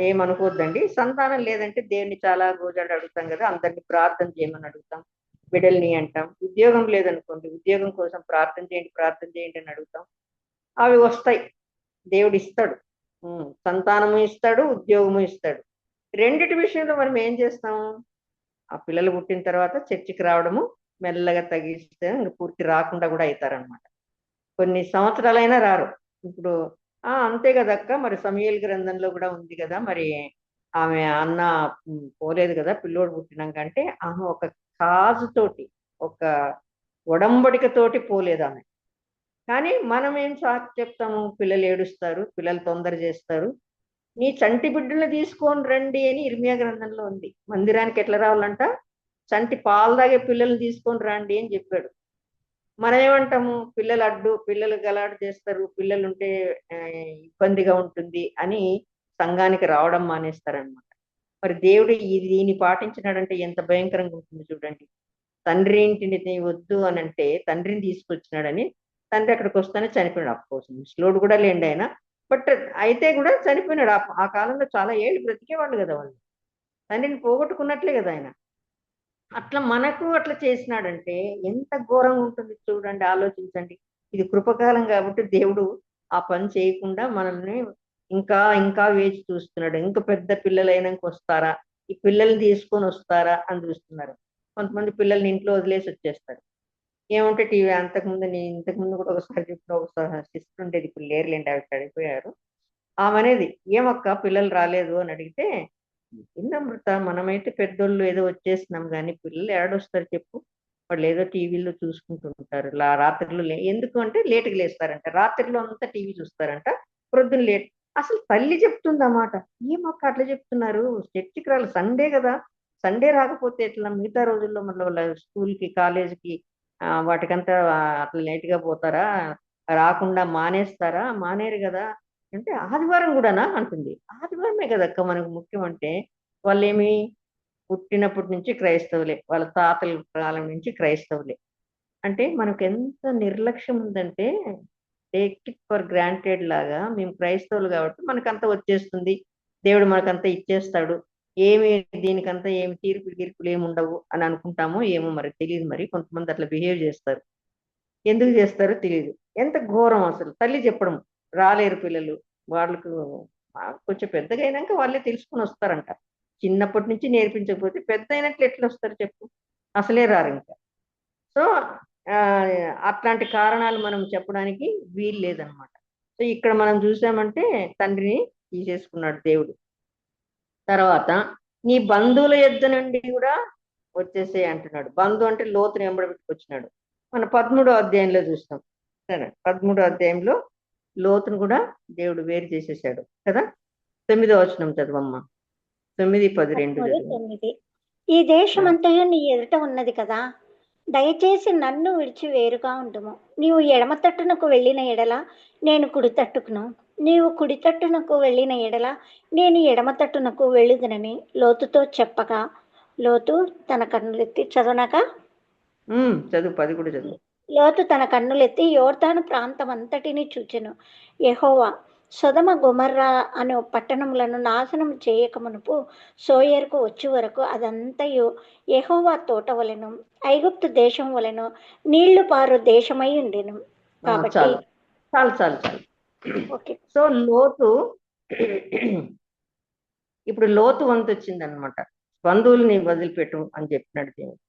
ఏమనుకోవద్దండి. సంతానం లేదంటే దేవుని చాలా గోజాడు అడుగుతాం కదా, అందరినీ ప్రార్థన చేయమని అడుగుతాం, బిడ్డల్ని అంటాం. ఉద్యోగం లేదనుకోండి, ఉద్యోగం కోసం ప్రార్థన చేయండి అని అడుగుతాం. అవి వస్తాయి, దేవుడు ఇస్తాడు. సంతానము ఇస్తాడు, ఉద్యోగము ఇస్తాడు. రెండిటి విషయంలో మనం ఏం చేస్తాం? ఆ పిల్లలు పుట్టిన తర్వాత చర్చికి రావడము మెల్లగా తగ్గిస్తే ఇంక పూర్తి రాకుండా కూడా అవుతారనమాట. కొన్ని సంవత్సరాలైనా రారు. ఇప్పుడు అంతే కదక్క, మరి సమూయేలు గ్రంథంలో కూడా ఉంది కదా, మరి ఆమె అన్న పోలేదు కదా పిల్లోడు పుట్టినాకంటే, ఆమె ఒక కాజుతోటి, ఒక ఒడంబడికతోటి పోలేదు ఆమె. కానీ మనం ఏం చెప్తాము? పిల్లలు ఏడుస్తారు, పిల్లలు తొందర చేస్తారు, నీ చంటి బిడ్డలు తీసుకొని రండి అని ఇర్మియా గ్రంథంలో ఉంది. మందిరానికి ఎట్లా రావాలంట? చంటి పాలు తాగే పిల్లల్ని తీసుకొని రండి అని చెప్పాడు. మనం ఏమంటాము? పిల్లలు గలాడు చేస్తారు, పిల్లలుంటే ఇబ్బందిగా ఉంటుంది అని సంఘానికి రావడం మానేస్తారనమాట. మరి దేవుడు దీన్ని పాటించినాడంటే ఎంత భయంకరంగా ఉంటుంది చూడండి. తండ్రి ఇంటిని వద్దు అని అంటే తండ్రిని తీసుకొచ్చినాడని, తండ్రి అక్కడికి వస్తానే చనిపోయినాడు. అఫ్కోర్స్ ముసలోడు కూడా లేండి ఆయన, బట్ అయితే కూడా చనిపోయినాడు. ఆ కాలంలో చాలా ఏళ్ళు బ్రతికేవాళ్ళు కదా వాళ్ళు, తండ్రిని పోగొట్టుకున్నట్లే కదా ఆయన. అట్లా మనకు అట్లా చేసినాడంటే ఎంత ఘోరంగా ఉంటుంది చూడండి, ఆలోచించండి. ఇది కృపకాలం కాబట్టి దేవుడు ఆ పని చేయకుండా మనల్ని ఇంకా ఇంకా వేచి చూస్తున్నాడు. ఇంకా పెద్ద పిల్లలైనాక వస్తారా, ఈ పిల్లల్ని తీసుకొని వస్తారా అని చూస్తున్నారు. కొంతమంది పిల్లల్ని ఇంట్లో వదిలేసి వచ్చేస్తారు. ఏమంటే టీవీ ఇంతకుముందు కూడా ఒకసారి చెప్పిన ఒకసారి సిస్టర్ ఉండేది, ఇప్పుడు లేరులేండి, ఆవిడ చనిపోయారు. ఆమె అనేది, ఏమక్క పిల్లలు రాలేదు అని అడిగితే, అమృత, మనమైతే పెద్దోళ్ళు ఏదో వచ్చేస్తున్నాం కానీ పిల్లలు ఏడొస్తారు చెప్పు? వాళ్ళు ఏదో టీవీలో చూసుకుంటుంటారు రాత్రిలో. ఎందుకు అంటే లేటుగా లేస్తారంట, రాత్రిలో అంతా టీవీ చూస్తారంట, ప్రొద్దున లేట్. అసలు తల్లి చెప్తుంది అన్నమాట. ఏమక్క అట్లా చెప్తున్నారు? చర్చికి రాలి, సండే కదా, సండే రాకపోతే ఎట్లా? మిగతా రోజుల్లో మళ్ళీ వాళ్ళ స్కూల్కి కాలేజీకి వాటికంతా అట్లా లేట్గా పోతారా? రాకుండా మానేస్తారా? మానేరు కదా అంటే, ఆదివారం కూడానా అంటుంది. ఆదివారమే కదక్క మనకు ముఖ్యం అంటే. వాళ్ళేమి పుట్టినప్పటి నుంచి క్రైస్తవులే, వాళ్ళ తాతల కాలం నుంచి క్రైస్తవులే. అంటే మనకు ఎంత నిర్లక్ష్యం ఉందంటే, టేక్ ఇట్ ఫర్ గ్రాంటెడ్ లాగా మేము క్రైస్తవులు కాబట్టి మనకంతా వచ్చేస్తుంది, దేవుడు మనకంతా ఇచ్చేస్తాడు, ఏమి దీనికంతా ఏమి తీర్పులు ఏమి ఉండవు అని అనుకుంటామో ఏమో, మరి తెలియదు. మరి కొంతమంది అట్లా బిహేవ్ చేస్తారు. ఎందుకు చేస్తారో తెలియదు. ఎంత ఘోరం అసలు. తల్లి చెప్పడం, రాలేరు పిల్లలు, వాళ్ళకు కొంచెం పెద్దగా అయినాక వాళ్ళే తెలుసుకుని వస్తారంట. చిన్నప్పటి నుంచి నేర్పించకపోతే పెద్ద అయినట్లు ఎట్లా వస్తారు చెప్పు? అసలే రారు ఇంకా. సో అట్లాంటి కారణాలు మనం చెప్పడానికి వీలు లేదనమాట. సో ఇక్కడ మనం చూసామంటే తండ్రిని తీసేసుకున్నాడు దేవుడు. తర్వాత నీ బంధువుల యొద్ద నుండి కూడా వచ్చేసే అంటున్నాడు. బంధు అంటే లోతుని ఎంబడబెట్టుకొచ్చినాడు. మన 13వ అధ్యాయంలో చూస్తాం. సరే, 13వ అధ్యాయంలో లోతును కూడా దేవుడు వేరు చేసేసాడు కదా. 9వ వచనం చదవమ్మా. 9:10 ఈ దేశమంతయు నీ ఎదుట ఉన్నది కదా, దయచేసి నన్ను విడిచి వేరుగా ఉండుము. నీవు ఎడమ తట్టునకు వెళ్ళిన ఎడల నేను కుడి తట్టుకును, నీవు కుడి తట్టునకు వెళ్ళిన ఎడల నేను ఎడమ తట్టునకు వెళ్ళుదనని లోతుతో చెప్పగా, లోతు తన కన్నులెత్తి చదవనాక చదువు 10 కూడా చదువు. లోతు తన కన్నులెత్తి యోర్దాను ప్రాంతం అంతటిని చూచెను. యెహోవా సొదొమ గొమొర్రా అనే పట్టణములను నాశనం చేయకమునుపు సోయరుకు వచ్చే వరకు అదంతయు యెహోవా తోట వలెను ఐగుప్తు దేశం వలెను నీళ్లు పారు దేశమై ఉండెను. కాబట్టి చాలు. ఓకే. సో లోతు ఇప్పుడు లోతు వంతు వచ్చింది అనమాట. బంధువుల్ని వదిలిపెట్టు అని చెప్పినాడు దేవుడు.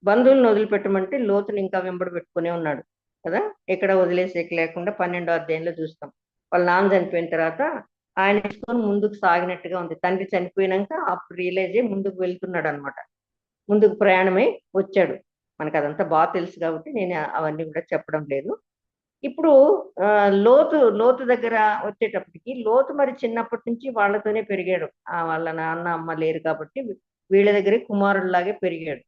బంధువులను వదిలిపెట్టమంటే లోతుని ఇంకా వెంబడి పెట్టుకునే ఉన్నాడు కదా. ఎక్కడ వదిలేసేక లేకుండా 12వ అధ్యాయంలో చూస్తాం. వాళ్ళ నాన్న చనిపోయిన తర్వాత ఆయన తీసుకొని ముందుకు సాగినట్టుగా ఉంది. తండ్రి చనిపోయినాక అప్పుడు రియలైజ్ అయ్యి ముందుకు వెళ్తున్నాడు అనమాట. ముందుకు ప్రయాణమై వచ్చాడు. మనకు అదంతా బాగా తెలుసు కాబట్టి నేను అవన్నీ కూడా చెప్పడం లేదు. ఇప్పుడు లోతు దగ్గర వచ్చేటప్పటికి, లోతు మరి చిన్నప్పటి నుంచి వాళ్ళతోనే పెరిగాడు. వాళ్ళ నాన్న అమ్మ లేరు కాబట్టి వీళ్ళ దగ్గరే కుమారుడిలాగే పెరిగాడు.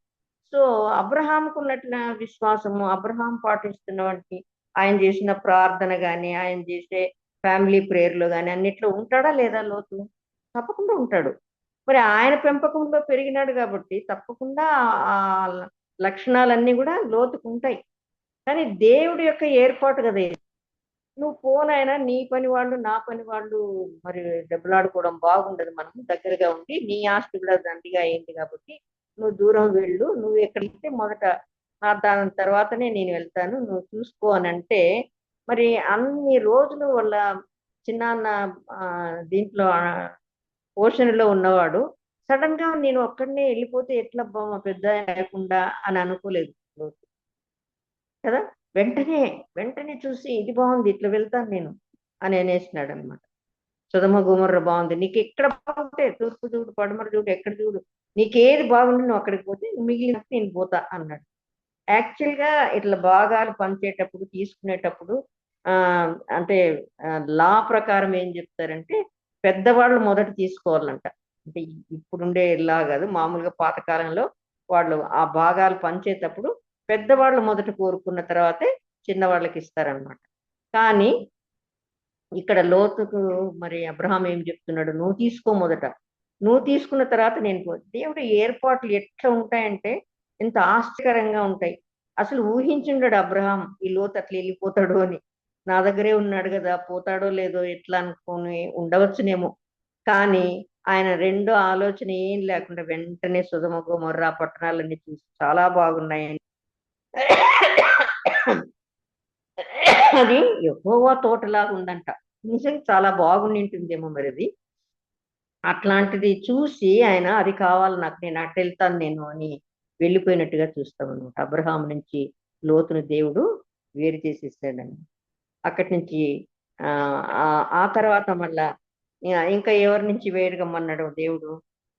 సో అబ్రహాంకు ఉన్నట్ల విశ్వాసము, అబ్రహాం పాటిస్తున్నటువంటి ఆయన చేసిన ప్రార్థన కానీ, ఆయన చేసే ఫ్యామిలీ ప్రేయర్లో కానీ అన్నిట్లో ఉంటాడా లేదా లోతు? తప్పకుండా ఉంటాడు. మరి ఆయన పెంపకంలో పెరిగినాడు కాబట్టి తప్పకుండా ఆ లక్షణాలన్నీ కూడా లోతుకు ఉంటాయి. కానీ దేవుడి యొక్క ఏర్పాటు కదా. నువ్వు పోనైనా నీ పని వాళ్ళు నా పని వాళ్ళు మరి దెబ్బలాడుకోవడం బాగుండదు. మనం దగ్గరగా ఉండి నీ ఆస్తి కూడా దండిగా అయింది కాబట్టి నువ్వు దూరం వెళ్ళు, నువ్వు ఎక్కడికి మొదట దాని తర్వాతనే నేను వెళ్తాను, నువ్వు చూసుకో అని అంటే, మరి అన్ని రోజులు వాళ్ళ చిన్నాన్న దీంట్లో పోషణలో ఉన్నవాడు సడన్ గా నేను ఒక్కడనే వెళ్ళిపోతే ఎట్లా మా పెద్ద లేకుండా అని అనుకోలేదు కదా. వెంటనే వెంటనే చూసి ఇది బాగుంది, ఇట్లా వెళ్తాను నేను అని అనేసినాడు అనమాట. సుధమ గుమర్ర బాగుంది, నీకు ఎక్కడ బాగుంటే తూర్పు చూడు పడమర చూడు ఎక్కడ చూడు, నీకేది బాగుంది నువ్వు అక్కడికి పోతే మిగిలిన నేను పోతా అన్నాడు. యాక్చువల్ గా ఇట్లా భాగాలు పంచేటప్పుడు తీసుకునేటప్పుడు అంటే లా ప్రకారం ఏం చెప్తారంటే పెద్దవాళ్ళు మొదట తీసుకోవాలంట. అంటే ఇప్పుడుండే ఇలా కాదు, మామూలుగా పాతకాలంలో వాళ్ళు ఆ భాగాలు పంచేటప్పుడు పెద్దవాళ్ళు మొదట కోరుకున్న తర్వాతే చిన్నవాళ్ళకి ఇస్తారనమాట. కానీ ఇక్కడ లోతుకు మరి అబ్రహాం ఏం చెప్తున్నాడు, నువ్వు తీసుకో మొదట, నువ్వు తీసుకున్న తర్వాత నేను దేవుడి ఏర్పాట్లు ఎట్లా ఉంటాయంటే ఎంత ఆశ్చర్యకరంగా ఉంటాయి. అసలు ఊహించుండడు అబ్రహాం ఈ లోతు అట్లా వెళ్ళిపోతాడు అని. నా దగ్గరే ఉన్నాడు కదా, పోతాడో లేదో ఎట్లా అనుకుని ఉండవచ్చునేమో, కానీ ఆయన రెండో ఆలోచన ఏం లేకుండా వెంటనే సుధమ గొమొర్రా పట్టణాలన్నీ చూసి చాలా బాగున్నాయని అది యెహోవా తోటలాగా ఉందంట. నిజంగా చాలా బాగుండి ఉంటుందేమో మరి అది. అట్లాంటిది చూసి ఆయన అది కావాలి నాకు, నేను అటు వెళ్తాను నేను అని వెళ్ళిపోయినట్టుగా చూస్తాం అనమాట. అబ్రహాం నుంచి లోతును దేవుడు వేరు చేసేసాడని. అక్కడి నుంచి ఆ తర్వాత మళ్ళా ఇంకా ఎవరి నుంచి వేరుగమ్మన్నాడు దేవుడు,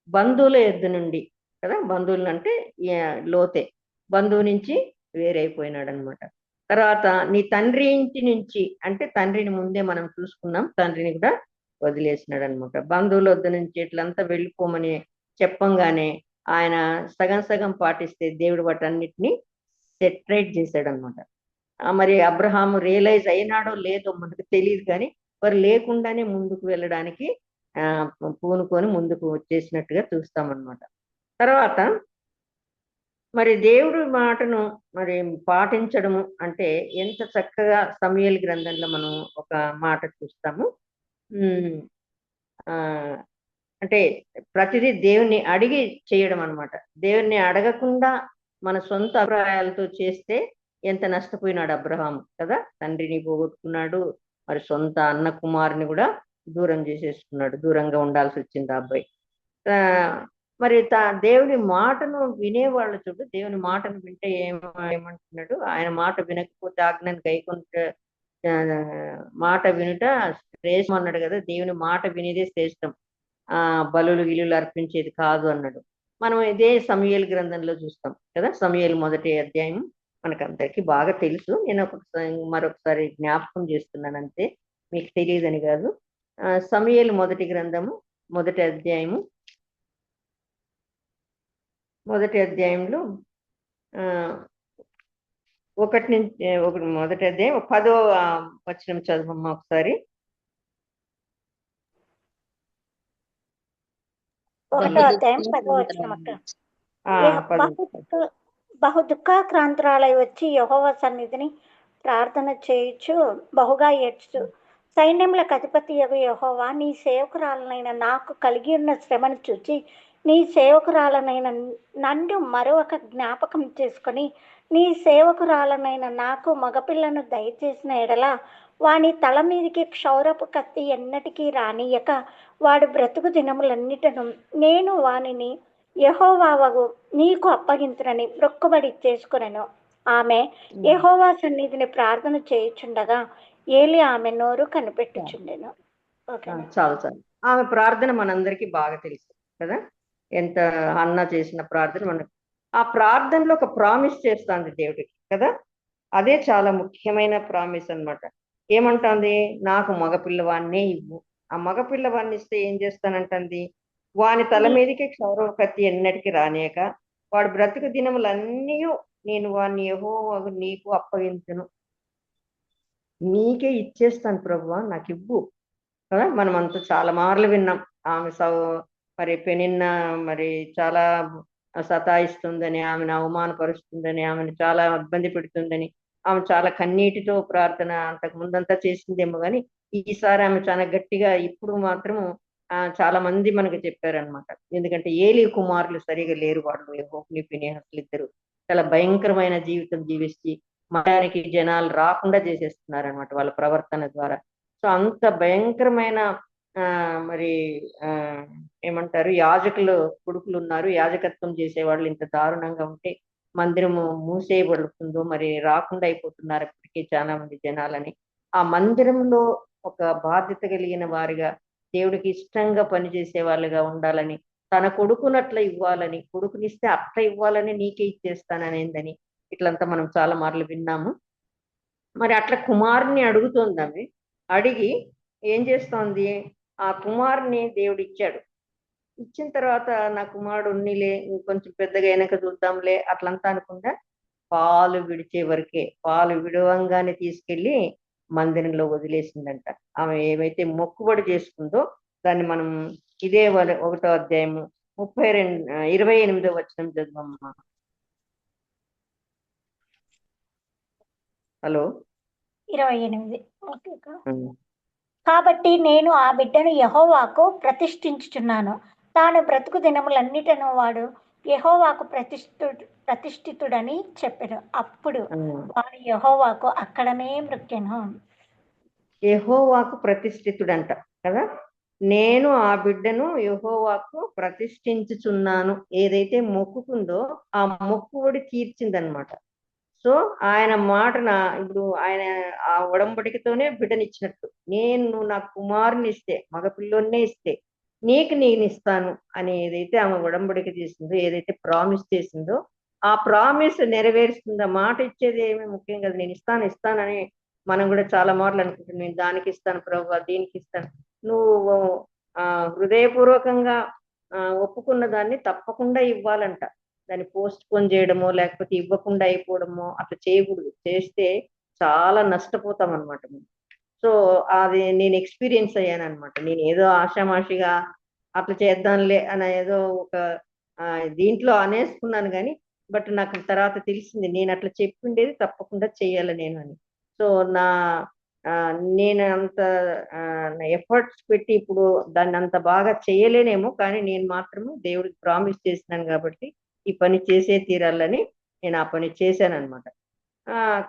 బంధువుల యొద్ద నుండి కదా. బంధువులు అంటే లోతే బంధువు నుంచి వేరైపోయినాడు అనమాట. తర్వాత నీ తండ్రి ఇంటి నుంచి అంటే తండ్రిని ముందే మనం చూసుకున్నాం, తండ్రిని కూడా వదిలేసినాడు అనమాట. బంధువుల వద్ద నుంచి ఇట్లంతా వెళ్ళిపోమని చెప్పంగానే ఆయన సగం సగం పాటిస్తే దేవుడు వాటన్నిటిని సెటరేట్ చేశాడు అనమాట. మరి అబ్రహాము రియలైజ్ అయినాడో లేదో మనకు తెలియదు, కానీ వారు లేకుండానే ముందుకు వెళ్ళడానికి పూనుకొని ముందుకు వచ్చేసినట్టుగా చూస్తామన్నమాట. తర్వాత మరి దేవుడి మాటను మరి పాటించడము అంటే ఎంత చక్కగా సమూయేలు గ్రంథంలో మనం ఒక మాట చూస్తాము. అంటే ప్రతిదీ దేవుణ్ణి అడిగి చేయడం అనమాట. దేవుణ్ణి అడగకుండా మన సొంత అభిప్రాయాలతో చేస్తే ఎంత నష్టపోయినాడు అబ్రహాము కదా. తండ్రిని పోగొట్టుకున్నాడు, మరి సొంత అన్న కుమారుని కూడా దూరం చేసేసుకున్నాడు, దూరంగా ఉండాల్సి వచ్చింది ఆ అబ్బాయి. మరి దేవుని మాటను వినేవాళ్ళు చూడు, దేవుని మాటను వింటే ఏమంటున్నాడు, ఆయన మాట వినకపోతే ఆజ్ఞను గైకొంటే మాట వినుట శ్రేష్టం అన్నాడు కదా. దేవుని మాట వినేదే శ్రేష్టం, బలులు గిలులు అర్పించేది కాదు అన్నాడు. మనం ఇదే సమూయేలు గ్రంథంలో చూస్తాం కదా. సమూయేలు 1వ అధ్యాయం మనకందరికీ బాగా తెలుసు, నేను మరొకసారి జ్ఞాపకం చేస్తున్నాను అంతే, మీకు తెలియదని కాదు. సమూయేలు 1వ గ్రంథము 1వ అధ్యాయము 1వ అధ్యాయంలో 1 నుంచి 1వ అధ్యాయం 10వ వచనం చదవమ్మా ఒకసారి. 1వ అధ్యాయం 10వ వచనం బహు దుఃఖాక్రాంతురాలై వచ్చి యెహోవా సన్నిధిని ప్రార్థన చేయుచు బహుగా ఏడ్చు, సైన్యములకు అధిపతియగు యెహోవా, నీ సేవకురాలనైన నాకు కలిగి ఉన్న శ్రమను చూచి నీ సేవకురాలనైన నన్ను మరొక జ్ఞాపకం చేసుకొని నీ సేవకురాలనైన నాకు మగపిల్లను దయచేసిన ఎడల వాని తల మీదికి క్షౌరపు కత్తి ఎన్నటికీ రానియక వాడు బ్రతుకు దినములన్నిటను నేను వానిని యెహోవావగు నీకు అప్పగించునని మొక్కుబడి చేసుకునెను. ఆమె యెహోవా సన్నిధిని ప్రార్థన చేయుచుండగా ఏలి ఆమె నోరు కనిపెట్టుచుండెను. చాలు చాలు. ఆమె ప్రార్థన మనందరికీ బాగా తెలుసు కదా, ఎంత అన్న చేసిన ప్రార్థన. మనకు ఆ ప్రార్థనలో ఒక ప్రామిస్ చేస్తుంది దేవుడికి కదా, అదే చాలా ముఖ్యమైన ప్రామిస్ అన్నమాట. ఏమంటుంది, నాకు మగపిల్లవాన్నే ఇవ్వు. ఆ మగపిల్లవాడిని ఇస్తే ఏం చేస్తానంటుంది, వాని తల మీదకి క్షౌరవ కత్తి ఎన్నటికి రానియక వాడు బ్రతుకు దినములన్నీ నేను వాడిని యెహోవాకు నీకు అప్పగించును, నీకే ఇచ్చేస్తాను ప్రభువా, నాకు ఇవ్వు కదా. మనం అంతా చాలా మార్లు విన్నాం, ఆమె మరి పెనిన్న మరి చాలా సతాయిస్తుందని, ఆమెను అవమానపరుస్తుందని, ఆమెను చాలా ఇబ్బంది పెడుతుందని. ఆమె చాలా కన్నీటితో ప్రార్థన అంతకు ముందంతా చేసిందేమో కానీ ఈసారి ఆమె చాలా గట్టిగా ఇప్పుడు మాత్రం చాలా మంది మనకు చెప్పారనమాట. ఎందుకంటే ఏలీ కుమారులు సరిగా లేరు, వాళ్ళు హోప్ని ఫినెహాసులు ఇద్దరు చాలా భయంకరమైన జీవితం జీవించి మతానికి జనాలు రాకుండా చేసేస్తున్నారు అనమాట వాళ్ళ ప్రవర్తన ద్వారా. సో అంత భయంకరమైన మరి ఏమంటారు, యాజకులు కొడుకులు ఉన్నారు, యాజకత్వం చేసేవాళ్ళు ఇంత దారుణంగా ఉంటే మందిరము మూసేయబడుతుందో మరి రాకుండా అయిపోతున్నారు ఇప్పటికీ చాలా మంది జనాలని. ఆ మందిరంలో ఒక బాధ్యత కలిగిన వారిగా దేవుడికి ఇష్టంగా పనిచేసే వాళ్ళుగా ఉండాలని, తన కొడుకునట్ల ఇవ్వాలని, కొడుకునిస్తే అట్లా ఇవ్వాలని నీకే ఇచ్చేస్తాననేందని ఇట్లంతా మనం చాలా మార్లు విన్నాము. మరి అట్లా కుమారుని అడుగుతోంది ఆమె. అడిగి ఏం చేస్తోంది, ఆ కుమారుని దేవుడు ఇచ్చాడు. ఇచ్చిన తర్వాత నా కుమారుడు ఉన్నిలే, ఇంకొంచెం పెద్దగా వెనక చూద్దాంలే అట్లంతా అనుకుంటా పాలు విడిచే వరకే, పాలు విడవంగానే తీసుకెళ్లి మందిరంలో వదిలేసిందంట. ఆమె ఏమైతే మొక్కుబడి చేసుకుందో దాన్ని మనం ఇదే 1వ అధ్యాయము 28వ వచనం చదువమ్మా. హలో 28. ఓకే అక్క. కాబట్టి నేను ఆ బిడ్డను యెహోవాకు ప్రతిష్ఠించుచున్నాను. తాను బ్రతుకు దినములన్నిటను వాడు యెహోవాకు ప్రతిష్ఠితుడని చెప్పెను. అప్పుడు వాడు యెహోవాకు అక్కడనే మృక్కెను. యెహోవాకు ప్రతిష్ఠితుడంట కదా. నేను ఆ బిడ్డను యెహోవాకు ప్రతిష్ఠించుచున్నాను, ఏదైతే మొక్కుకుందో ఆ మొక్కుబడి తీర్చిందనమాట. సో ఆయన మాటన ఇప్పుడు ఆయన ఆ ఒడంబడికతోనే బిడ్డనిచ్చినట్టు, నేను నా కుమారుని ఇస్తే, మగపిల్లోనే ఇస్తే నీకు నేను ఇస్తాను అని ఏదైతే ఆమె ఒడంబడిక చేసిందో, ఏదైతే ప్రామిస్ చేసిందో ఆ ప్రామిస్ నెరవేరుస్తుంది. ఆ మాట ఇచ్చేది ఏమీ ముఖ్యం కదా, నేను ఇస్తానని మనం కూడా చాలా మార్లు అనుకుంటున్నాం, నేను దానికి ఇస్తాను ప్రభువా, దీనికి ఇస్తాను. నువ్వు హృదయపూర్వకంగా ఒప్పుకున్న దాన్ని తప్పకుండా ఇవ్వాలంట. దాన్ని పోస్ట్ పోన్ చేయడమో లేకపోతే ఇవ్వకుండా అయిపోవడమో అట్లా చేయకూడదు. చేస్తే చాలా నష్టపోతాం అనమాట. సో అది నేను ఎక్స్పీరియన్స్ అయ్యాను అనమాట. నేను ఏదో ఆషామాషిగా అట్లా చేద్దాంలే అని ఏదో ఒక దీంట్లో అనేసుకున్నాను కానీ, బట్ నాకు తర్వాత తెలిసింది నేను అట్లా చెప్పిండేది తప్పకుండా చెయ్యాలి నేను అని. సో నేను అంత ఎఫర్ట్స్ పెట్టి ఇప్పుడు దాన్ని అంత బాగా చేయలేనేమో, కానీ నేను మాత్రము దేవుడికి ప్రామిస్ చేసినాను కాబట్టి ఈ పని చేసే తీరాలని నేను ఆ పని చేశాను అనమాట.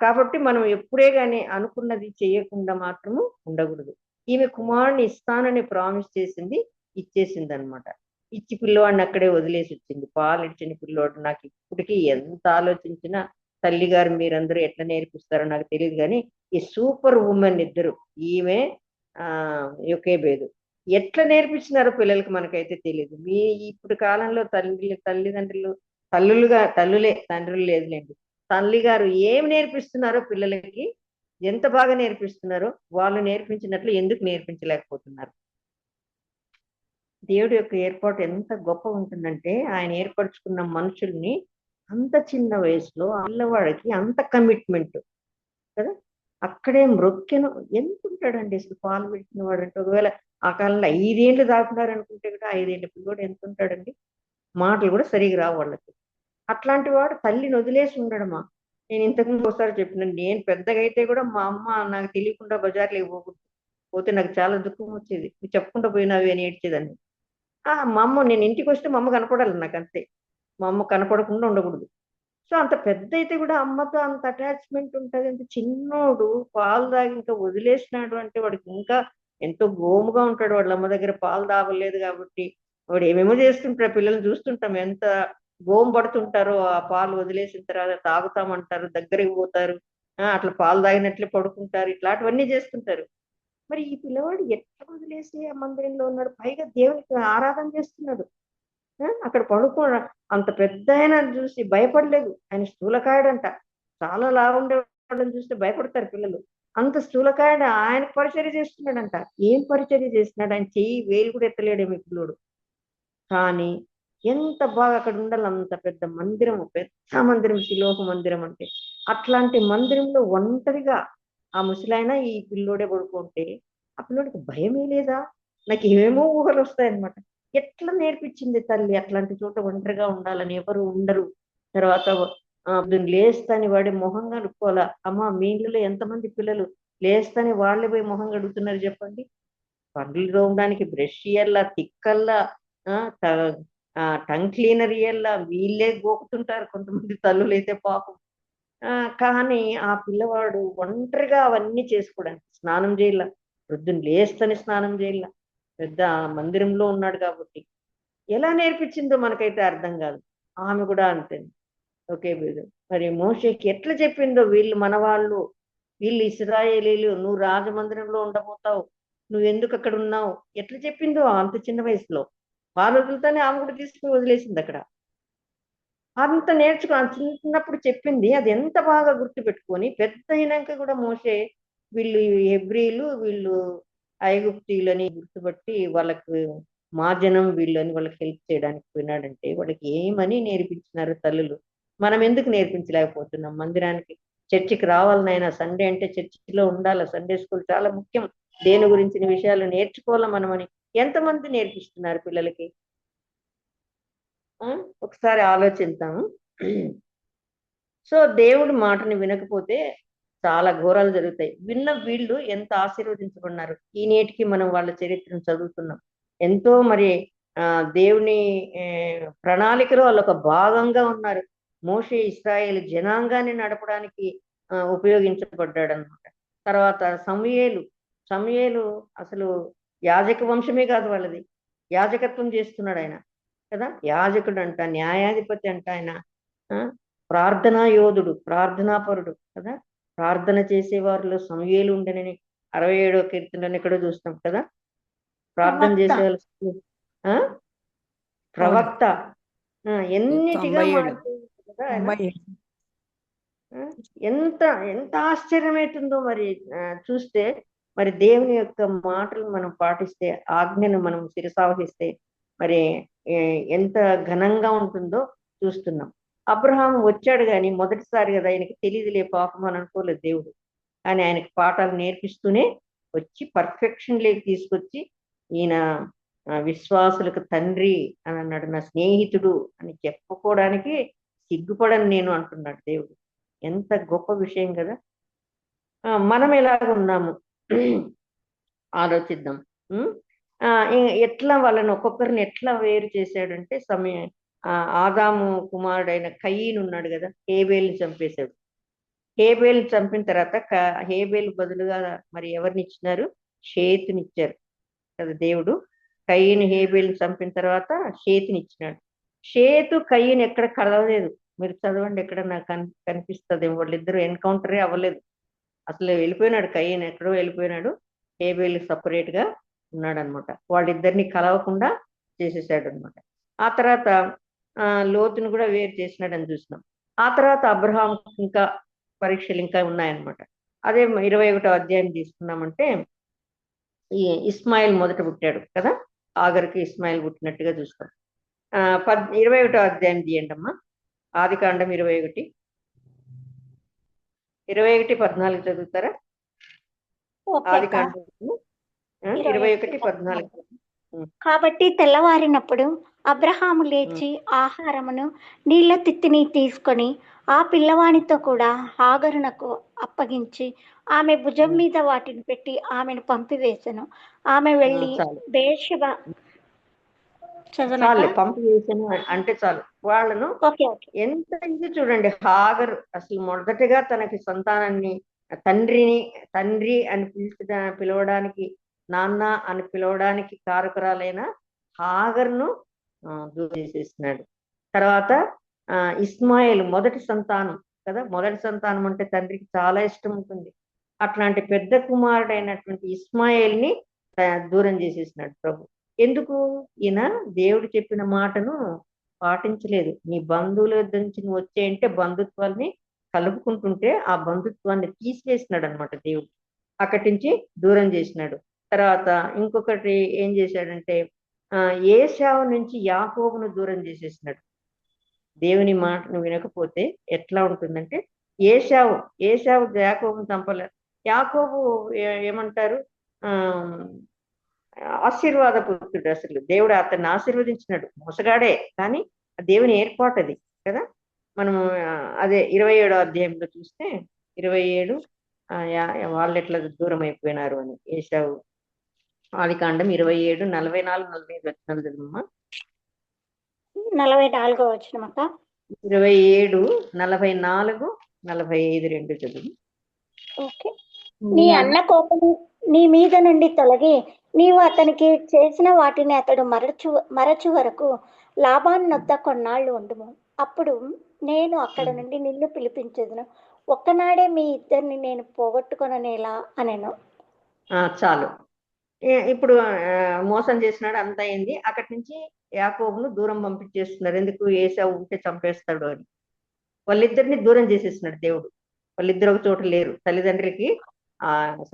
కాబట్టి మనం ఎప్పుడే కానీ అనుకున్నది చేయకుండా మాత్రము ఉండకూడదు. ఈమె కుమారుని ఇస్తానని ప్రామిస్ చేసింది, ఇచ్చేసింది అనమాట. ఇచ్చి పిల్లవాడిని అక్కడే వదిలేసి వచ్చింది. పాలు ఇచ్చిన పిల్లవాడు నాకు ఇప్పటికీ ఎంత ఆలోచించినా, తల్లిగారు మీరందరూ ఎట్లా నేర్పిస్తారో నాకు తెలియదు కానీ ఈ సూపర్ ఉమెన్ ఇద్దరు, ఈమె యోకేబేదు ఎట్లా నేర్పించినారో పిల్లలకి మనకైతే తెలియదు. ఇప్పుడు కాలంలో తల్లిదండ్రులు తల్లులే, తండ్రులు లేదులేండి, తల్లి గారు ఏం నేర్పిస్తున్నారో పిల్లలకి, ఎంత బాగా నేర్పిస్తున్నారో వాళ్ళు నేర్పించినట్లు ఎందుకు నేర్పించలేకపోతున్నారు. దేవుడి యొక్క ఏర్పాటు ఎంత గొప్ప ఉంటుందంటే, ఆయన ఏర్పరచుకున్న మనుషుల్ని అంత చిన్న వయసులో పిల్లవాడికి అంత కమిట్మెంట్ కదా. అక్కడే మ్రొక్కెను ఎంత ఉంటాడండి అసలు పాలు పెట్టిన వాడు అంటే. ఒకవేళ ఆ కాలంలో 5 ఏళ్ళు దాకున్నారనుకుంటే కూడా 5 ఏళ్ళ పిల్లవాడు ఎంత ఉంటాడండి, మాటలు కూడా సరిగా రావు వాళ్ళకి. అట్లాంటి వాడు తల్లిని వదిలేసి ఉండడమా. నేను ఇంతకుముందు ఒకసారి చెప్పినాను, నేను పెద్దగా అయితే కూడా మా అమ్మ నాకు తెలియకుండా బజార్లో పోతే నాకు చాలా దుఃఖం వచ్చేది. నువ్వు చెప్పకుండా పోయినావి అని ఏడ్చేదాన్ని. మా అమ్మ, నేను ఇంటికి వస్తే మా అమ్మ కనపడాలి నాకు అంతే, మా అమ్మ కనపడకుండా ఉండకూడదు. సో అంత పెద్ద అయితే కూడా అమ్మతో అంత అటాచ్మెంట్ ఉంటుంది. అంత చిన్నోడు పాలు తాగి ఇంకా వదిలేసినాడు అంటే వాడికి ఇంకా ఎంతో గోముగా ఉంటాడు. వాళ్ళ అమ్మ దగ్గర పాలు తాగలేదు కాబట్టి వాడు ఏమేమో చేస్తుంటారు. పిల్లల్ని చూస్తుంటాం ఎంత గోము పడుతుంటారో, ఆ పాలు వదిలేసిన తర్వాత తాగుతామంటారు, దగ్గరికి పోతారు, అట్లా పాలు తాగినట్లే పడుకుంటారు, ఇట్లాంటివన్నీ చేస్తుంటారు. మరి ఈ పిల్లవాడు ఎట్లా వదిలేసి ఆ మందిరంలో ఉన్నాడు, పైగా దేవునికి ఆరాధన చేస్తున్నాడు. అక్కడ పడుకో, అంత పెద్ద ఆయన చూసి భయపడలేదు. ఆయన స్థూలకాయుడంట, చాలా లావుండేవాళ్ళని చూస్తే భయపడతారు పిల్లలు. అంత స్థూలకాయుడు ఆయనకు పరిచర్య చేస్తున్నాడంట. ఏం పరిచర్య చేస్తున్నాడు, ఆయన చెయ్యి వేలు కూడా ఎత్తలేడేమో పిల్లోడు. కానీ ఎంత బాగా అక్కడ ఉండాలి, అంత పెద్ద మందిరం, పెద్ద మందిరం, శిలోహ మందిరం అంటే. అట్లాంటి మందిరంలో ఒంటరిగా ఆ ముసలాయన ఈ పిల్లోడే పడుకుంటే ఆ పిల్లోడికి భయమే లేదా? నాకు ఏమేమో ఊహలు వస్తాయన్నమాట. ఎట్లా నేర్పించింది తల్లి అట్లాంటి చోట ఒంటరిగా ఉండాలని, ఎవరు ఉండరు. తర్వాత లేస్తాని వాడి మొహం కడుక్కోవాలా. అమ్మ మీ ఇంట్లో ఎంతమంది పిల్లలు లేస్తాని వాళ్ళే పోయి మొహం కడుగుతున్నారు చెప్పండి. పండ్లు తోమడానికి బ్రష్ ఇయ్యల్లా, తిక్కల్లా, టంగ్ క్లీనర్ ఇయ్యల్లా, వీళ్ళే గోకుతుంటారు కొంతమంది తల్లులు అయితే పాపం. కానీ ఆ పిల్లవాడు ఒంటరిగా అవన్నీ చేసుకోవడానికి స్నానం చేయాల, పొద్దున్న లేస్తని స్నానం చేయాల, పెద్ద మందిరంలో ఉన్నాడు కాబట్టి ఎలా నేర్పించిందో మనకైతే అర్థం కాదు. ఆమె కూడా అంతే. ఓకే మరి మోషేకి ఎట్లా చెప్పిందో, వీళ్ళు మనవాళ్ళు, వీళ్ళు ఇశ్రాయేలీలు, నువ్వు రాజమందిరంలో ఉండబోతావు, నువ్వు ఎందుకు అక్కడ ఉన్నావు, ఎట్లా చెప్పిందో అంత చిన్న వయసులో. వాళ్ళ వదులుతానే ఆమె కూడా తీసుకుని వదిలేసింది అక్కడ. అంత చిన్నప్పుడు చెప్పింది అది ఎంత బాగా గుర్తు పెట్టుకొని పెద్ద అయినాక కూడా మోషే వీళ్ళు హెబ్రీలు, వీళ్ళు ఐగుప్తీయులు అని గుర్తుపట్టి వాళ్ళకు మా జనం వీళ్ళు అని వాళ్ళకి హెల్ప్ చేయడానికి పోయినాడంటే వాళ్ళకి ఏమని నేర్పించినారు తల్లులు. మనం ఎందుకు నేర్పించలేకపోతున్నాం? మందిరానికి, చర్చికి రావాలనైనా, సండే అంటే చర్చిలో ఉండాలి, సండే స్కూల్ చాలా ముఖ్యం, దేని గురించిన విషయాలు నేర్చుకోవాలా మనమని ఎంతమంది నేర్పిస్తున్నారు పిల్లలకి? ఒకసారి ఆలోచిద్దాము. సో దేవుడి మాటని వినకపోతే చాలా ఘోరాలు జరుగుతాయి. విన్న వీళ్ళు ఎంత ఆశీర్వదించబడినారు. ఈ నేటికి మనం వాళ్ళ చరిత్రను చదువుతున్నాం. ఎంతో మరి దేవుని ప్రణాళికలో వాళ్ళు ఒక భాగంగా ఉన్నారు. మోషే ఇశ్రాయేలు జనాంగాన్ని నడపడానికి ఉపయోగించబడ్డాడు అనమాట. తర్వాత సమూయేలు అసలు యాజక వంశమే కాదు వాళ్ళది, యాజకత్వం చేస్తున్నాడు ఆయన కదా, యాజకుడు అంట, న్యాయాధిపతి అంట ఆయన, ప్రార్థనా యోధుడు, ప్రార్థనాపరుడు కదా, ప్రార్థన చేసేవారిలో సమూయేలు ఉండనని 67వ కీర్తనలో ఎక్కడో చూస్తాం కదా. ప్రార్థన చేసేవాళ్ళు ప్రవక్త, ఎన్నిటిగా మారిపోయింది కదా ఆయన. ఎంత ఎంత ఆశ్చర్యమవుతుందో మరి చూస్తే. మరి దేవుని యొక్క మాటలు మనం పాటిస్తే, ఆజ్ఞను మనం శిరసావహిస్తే మరి ఎంత ఘనంగా ఉంటుందో చూస్తున్నాం. అబ్రహాం వచ్చాడు కానీ మొదటిసారి కదా, ఆయనకి తెలియదులే పాపం అని అనుకోలేదు దేవుడు. కానీ ఆయనకి పాఠాలు నేర్పిస్తూనే వచ్చి పర్ఫెక్షన్ లేకి తీసుకొచ్చి, ఈయన విశ్వాసులకు తండ్రి అని అన్నాడు, నా స్నేహితుడు అని చెప్పుకోవడానికి సిగ్గుపడని నేను అంటున్నాడు దేవుడు. ఎంత గొప్ప విషయం కదా. మనం ఎలాగున్నాము ఆలోచిద్దాం. ఎట్లా వాళ్ళని ఒక్కొక్కరిని ఎట్లా వేరు చేశాడంటే, ఆదాము కుమారుడైన కయీను ఉన్నాడు కదా, హేబేల్ని చంపేశాడు. హేబేల్ని చంపిన తర్వాత హేబేలు బదులుగా మరి ఎవరిని ఇచ్చినారు? షేతునిచ్చారు కదా దేవుడు. కయీను హేబేల్ని చంపిన తర్వాత షేతుని ఇచ్చినాడు. షేతు కయీను ఎక్కడ కలవలేదు. మీరు చదవండి, ఎక్కడ నాకు కనిపిస్తుంది. వాళ్ళిద్దరూ ఎన్కౌంటరే అవ్వలేదు. అసలు వెళ్ళిపోయినాడు, కయీను ఎక్కడో వెళ్ళిపోయినాడు, హేబేలు సపరేట్ గా ఉన్నాడు అనమాట. వాళ్ళిద్దరిని కలవకుండా చేసేసాడు అనమాట. ఆ తర్వాత లోతును కూడా వేరు చేసినాడని చూసినాం. ఆ తర్వాత అబ్రహాం ఇంకా పరీక్షలు ఇంకా ఉన్నాయన్నమాట. అదే 21వ అధ్యాయం తీసుకున్నామంటే, ఈ ఇస్మాయిల్ మొదట పుట్టాడు కదా, ఆగరికి ఇస్మాయిల్ పుట్టినట్టుగా చూస్తాం. 21వ అధ్యాయం తీయండి అమ్మా, ఆదికాండం 21:14 చదువుతారా? ఆదికాండం 21:14. కాబట్టి తెల్లవారినప్పుడు అబ్రహాము లేచి ఆహారమును నీళ్ల తిత్తిని తీసుకొని ఆ పిల్లవానితో కూడా హాగరునకు అప్పగించి ఆమె భుజం మీద వాటిని పెట్టి ఆమెను పంపివేసెను. ఆమె వెళ్ళి బేర్షెబా పంపివేసాను అంటే చాలు. వాళ్ళను ఎంత ఇది చూడండి. హాగరు అసలు మొదటగా తనకి సంతానాన్ని తండ్రి అని పిలవడానికి, నాన్న అని పిలవడానికి కారకురాలైన హాగర్ను దూరం చేసేసినాడు. తర్వాత ఇస్మాయిల్ మొదటి సంతానం కదా, మొదటి సంతానం అంటే తండ్రికి చాలా ఇష్టం ఉంటుంది. అట్లాంటి పెద్ద కుమారుడైనటువంటి ఇస్మాయిల్ని దూరం చేసేసినాడు ప్రభు. ఎందుకు? ఈయన దేవుడు చెప్పిన మాటను పాటించలేదు. నీ బంధువుల నుంచి నువ్వు వచ్చేయంటే బంధుత్వాన్ని కలుపుకుంటుంటే ఆ బంధుత్వాన్ని తీసివేసినాడు అనమాట దేవుడు. అక్కడి నుంచి దూరం చేసినాడు. తర్వాత ఇంకొకటి ఏం చేశాడంటే, ఏశావు నుంచి యాకోబును దూరం చేసేసినాడు. దేవుని మాటను వినకపోతే ఎట్లా ఉంటుందంటే, ఏశావు యాకోబును చంపలే. యాకోబు ఏమంటారు, ఆశీర్వాద పుత్రుడు. అసలు దేవుడు అతన్ని ఆశీర్వదించినాడు. మోసగాడే కానీ దేవుని ఏర్పాటు అది కదా. మనము అదే 27వ అధ్యాయంలో చూస్తే 27 వాళ్ళు ఎట్లా దూరం అయిపోయినారు అని. ఏశావు ఆదికాండం 27 44 45 వచనాలు చదువమ్మా. 44వ వచనం అక్క. 27 44 45 రెండు చదువు. ఓకే. నీ అన్న కోపము నీ మీద నుండి తొలగి నీవు అతనికి చేసిన వాటిని అతడు మరచు వరకు లాభాన్నొద్ద కొన్నాళ్ళు ఉండుము. అప్పుడు నేను అక్కడ నుండి నిన్ను పిలిపించదును. ఒక్కనాడే మీ ఇద్దరిని నేను పోగొట్టుకొననేలా అనెను. చాలు. ఇప్పుడు మోసం చేసినాడు, అంత అయింది. అక్కడి నుంచి యాకోబును దూరం పంపించేస్తున్నారు. ఎందుకు? ఏశావు ఉంటే చంపేస్తాడు అని. వాళ్ళిద్దరిని దూరం చేసేసినాడు దేవుడు. వాళ్ళిద్దరు ఒక చోట లేరు. తల్లిదండ్రికి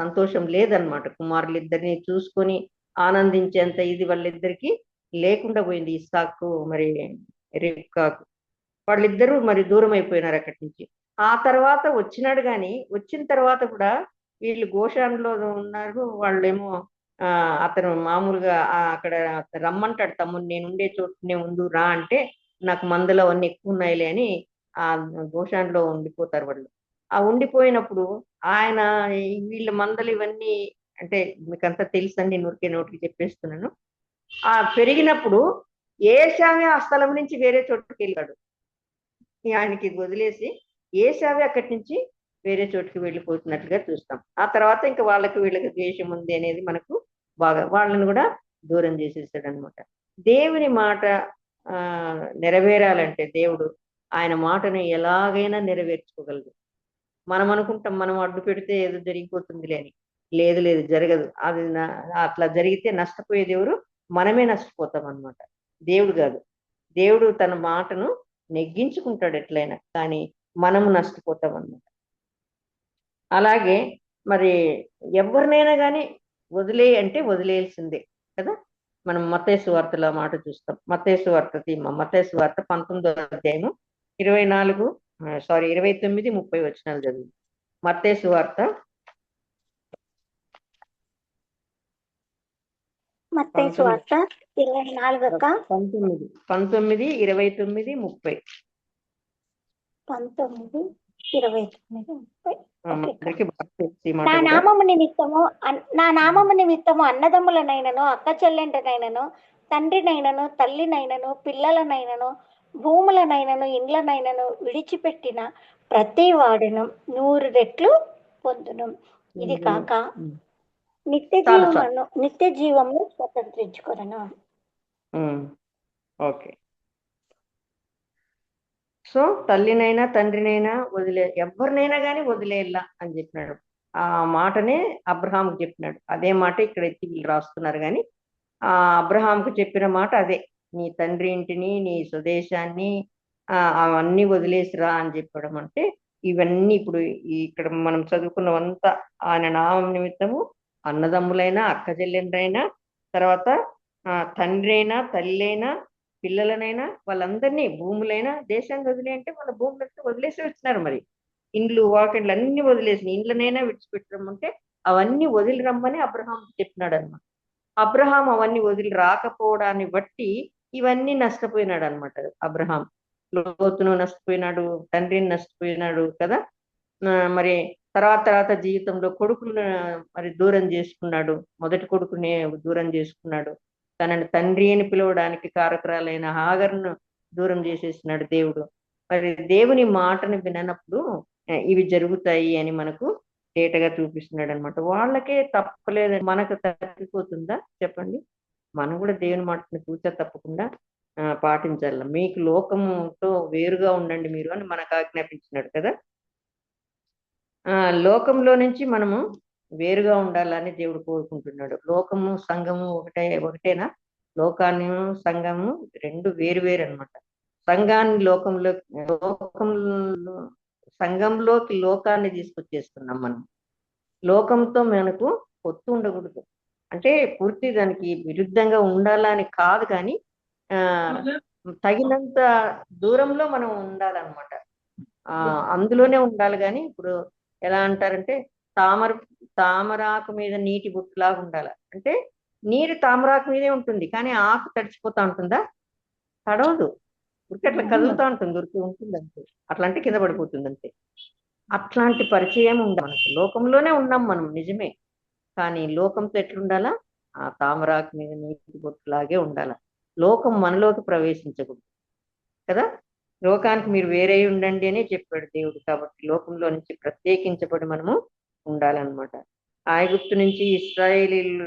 సంతోషం లేదనమాట. కుమారులిద్దరిని చూసుకొని ఆనందించేంత ఇది వాళ్ళిద్దరికి లేకుండా పోయింది. ఇస్సాకు మరి రిబ్కాకు. వాళ్ళిద్దరూ మరి దూరం అయిపోయినారు అక్కడి నుంచి. ఆ తర్వాత వచ్చినాడు, కానీ వచ్చిన తర్వాత కూడా వీళ్ళు గోషాన్లో ఉన్నారు. వాళ్ళేమో అతను మామూలుగా అక్కడ రమ్మంటాడు తమ్ముడు, నేను ఉండే చోటునే ఉండు రా అంటే, నాకు మందలు అవన్నీ ఎక్కువ ఉన్నాయిలే అని ఆ గోషాన్లో ఉండిపోతారు వాళ్ళు. ఆ ఉండిపోయినప్పుడు ఆయన వీళ్ళ మందలు ఇవన్నీ అంటే మీకంతా తెలుసండి, నోటికి చెప్పేస్తున్నాను. ఆ పెరిగినప్పుడు ఏశావే ఆ స్థలం నుంచి వేరే చోటుకి వెళ్ళాడు. ఆయనకి వదిలేసి ఏశావే అక్కడి నుంచి వేరే చోటుకి వెళ్ళిపోతున్నట్లుగా చూస్తాం. ఆ తర్వాత ఇంకా వాళ్ళకి వీళ్ళకి ద్వేషం ఉంది అనేది మనకు బాగా, వాళ్ళని కూడా దూరం చేసేసాడు అనమాట. దేవుని మాట నెరవేరాలంటే దేవుడు ఆయన మాటను ఎలాగైనా నెరవేర్చుకోగలడు. మనం అనుకుంటాం మనం అడ్డు పెడితే ఏదో జరిగిపోతుందిలే అని. లేదు లేదు, జరగదు. అది అట్లా జరిగితే నష్టపోయేది ఎవరు? మనమే నష్టపోతాం అనమాట, దేవుడు కాదు. దేవుడు తన మాటను నెగ్గించుకుంటాడు ఎట్లయినా, కానీ మనము నష్టపోతాం అన్నమాట. అలాగే మరి ఎవరినైనా కానీ వదిలే అంటే వదిలేయాల్సిందే కదా. మనం మత్తయి సువార్తలో మాట చూస్తాం. మత్తయి సువార్త 19వ అధ్యాయము 29 30 వచనాలు చదువు. మత్తయి సువార్త 24 అక్క. 19 29 29 30. 19 29 30. నా నామము నిమిత్తము అన్నదమ్ములనైనను అక్క చెల్లెంటనైనను తండ్రినైనను తల్లినైనను పిల్లలనైనను భూములనైనను ఇండ్లనైనను విడిచిపెట్టిన ప్రతి వాడును 100 రెట్లు పొందును. ఇది కాక నిత్య జీవమును స్వతంత్రించుకొనను. ఓకే. సో తల్లినైనా తండ్రినైనా ఎవరినైనా కానీ వదిలేయాల అని చెప్పినాడు. ఆ మాటనే అబ్రహాంకు చెప్పినాడు. అదే మాట ఇక్కడ ఎత్తి వీళ్ళు రాస్తున్నారు. కానీ ఆ అబ్రహాంకు చెప్పిన మాట అదే, నీ తండ్రి ఇంటిని నీ స్వదేశాన్ని అవన్నీ వదిలేసిరా అని చెప్పడం. అంటే ఇవన్నీ ఇప్పుడు ఇక్కడ మనం చదువుకున్నవంతా ఆయన నామం నిమిత్తము అన్నదమ్ములైనా అక్క చెల్లెండ్రైనా, తర్వాత తండ్రి అయినా తల్లి అయినా పిల్లలనైనా వాళ్ళందరినీ, భూములైనా దేశాన్ని వదిలే అంటే వాళ్ళ భూములంతా వదిలేసి వచ్చినారు. మరి ఇండ్లు వాకిండ్లు అన్ని వదిలేసి ఇండ్లనైనా విడిచిపెట్టమంటే అవన్నీ వదిలి రమ్మని అబ్రహాం చెప్పినాడు అనమాట. అబ్రహాం అవన్నీ వదిలి రాకపోవడాన్ని బట్టి ఇవన్నీ నష్టపోయినాడు అనమాట. అబ్రహాం లోతును నష్టపోయినాడు, తండ్రిని నష్టపోయినాడు కదా. మరి తర్వాత జీవితంలో కొడుకులను మరి దూరం చేసుకున్నాడు. మొదటి కొడుకునే దూరం చేసుకున్నాడు. తనని తండ్రి అని పిలవడానికి కారకురాలైన హాగర్ను దూరం చేసేసినాడు దేవుడు. మరి దేవుని మాటను విననప్పుడు ఇవి జరుగుతాయి అని మనకు తేటగా చూపిస్తున్నాడు అనమాట. వాళ్ళకే తప్పలేదు, మనకు తప్పిపోతుందా చెప్పండి? మనం కూడా దేవుని మాటను చూసా తప్పకుండా పాటించాలి. మీకు లోకముతో వేరుగా ఉండండి మీరు అని మనకు ఆజ్ఞాపించినాడు కదా. లోకంలో నుంచి మనము వేరుగా ఉండాలని దేవుడు కోరుకుంటున్నాడు. లోకము సంఘము ఒకటేనా? లోకాన్ని సంఘము రెండు వేరు అనమాట. సంఘాన్ని సంఘంలోకి లోకాన్ని తీసుకొచ్చేస్తున్నాం మనం. లోకంతో మనకు పొత్తు ఉండకూడదు అంటే పూర్తి దానికి విరుద్ధంగా ఉండాలని కాదు, కానీ తగినంత దూరంలో మనం ఉండాలన్నమాట. అందులోనే ఉండాలి. కానీ ఇప్పుడు ఎలా అంటారంటే తామరాకు మీద నీటి బుట్టులాగా ఉండాలి. అంటే నీరు తామరాకు మీదే ఉంటుంది, కానీ ఆకు తడిచిపోతా ఉంటుందా? తడవదు. ఉరికి అట్లా కదులుతా ఉంటుంది, ఉరికి ఉంటుంది అంతే, అట్లా అంటే కింద పడిపోతుంది అంతే. అట్లాంటి పరిచయం ఉండాలి మనకు. లోకంలోనే ఉన్నాం మనం నిజమే, కానీ లోకంతో ఎట్లుండాలా? ఆ తామరాకు మీద నీటి బొట్టులాగే ఉండాలా. లోకం మనలోకి ప్రవేశించకూడదు కదా. లోకానికి మీరు వేరే ఉండండి అని చెప్పాడు దేవుడు. కాబట్టి లోకంలో నుంచి ప్రత్యేకించబడి మనము ఉండాలన్నమాట. ఐగుప్తు నుంచి ఇశ్రాయేలీలు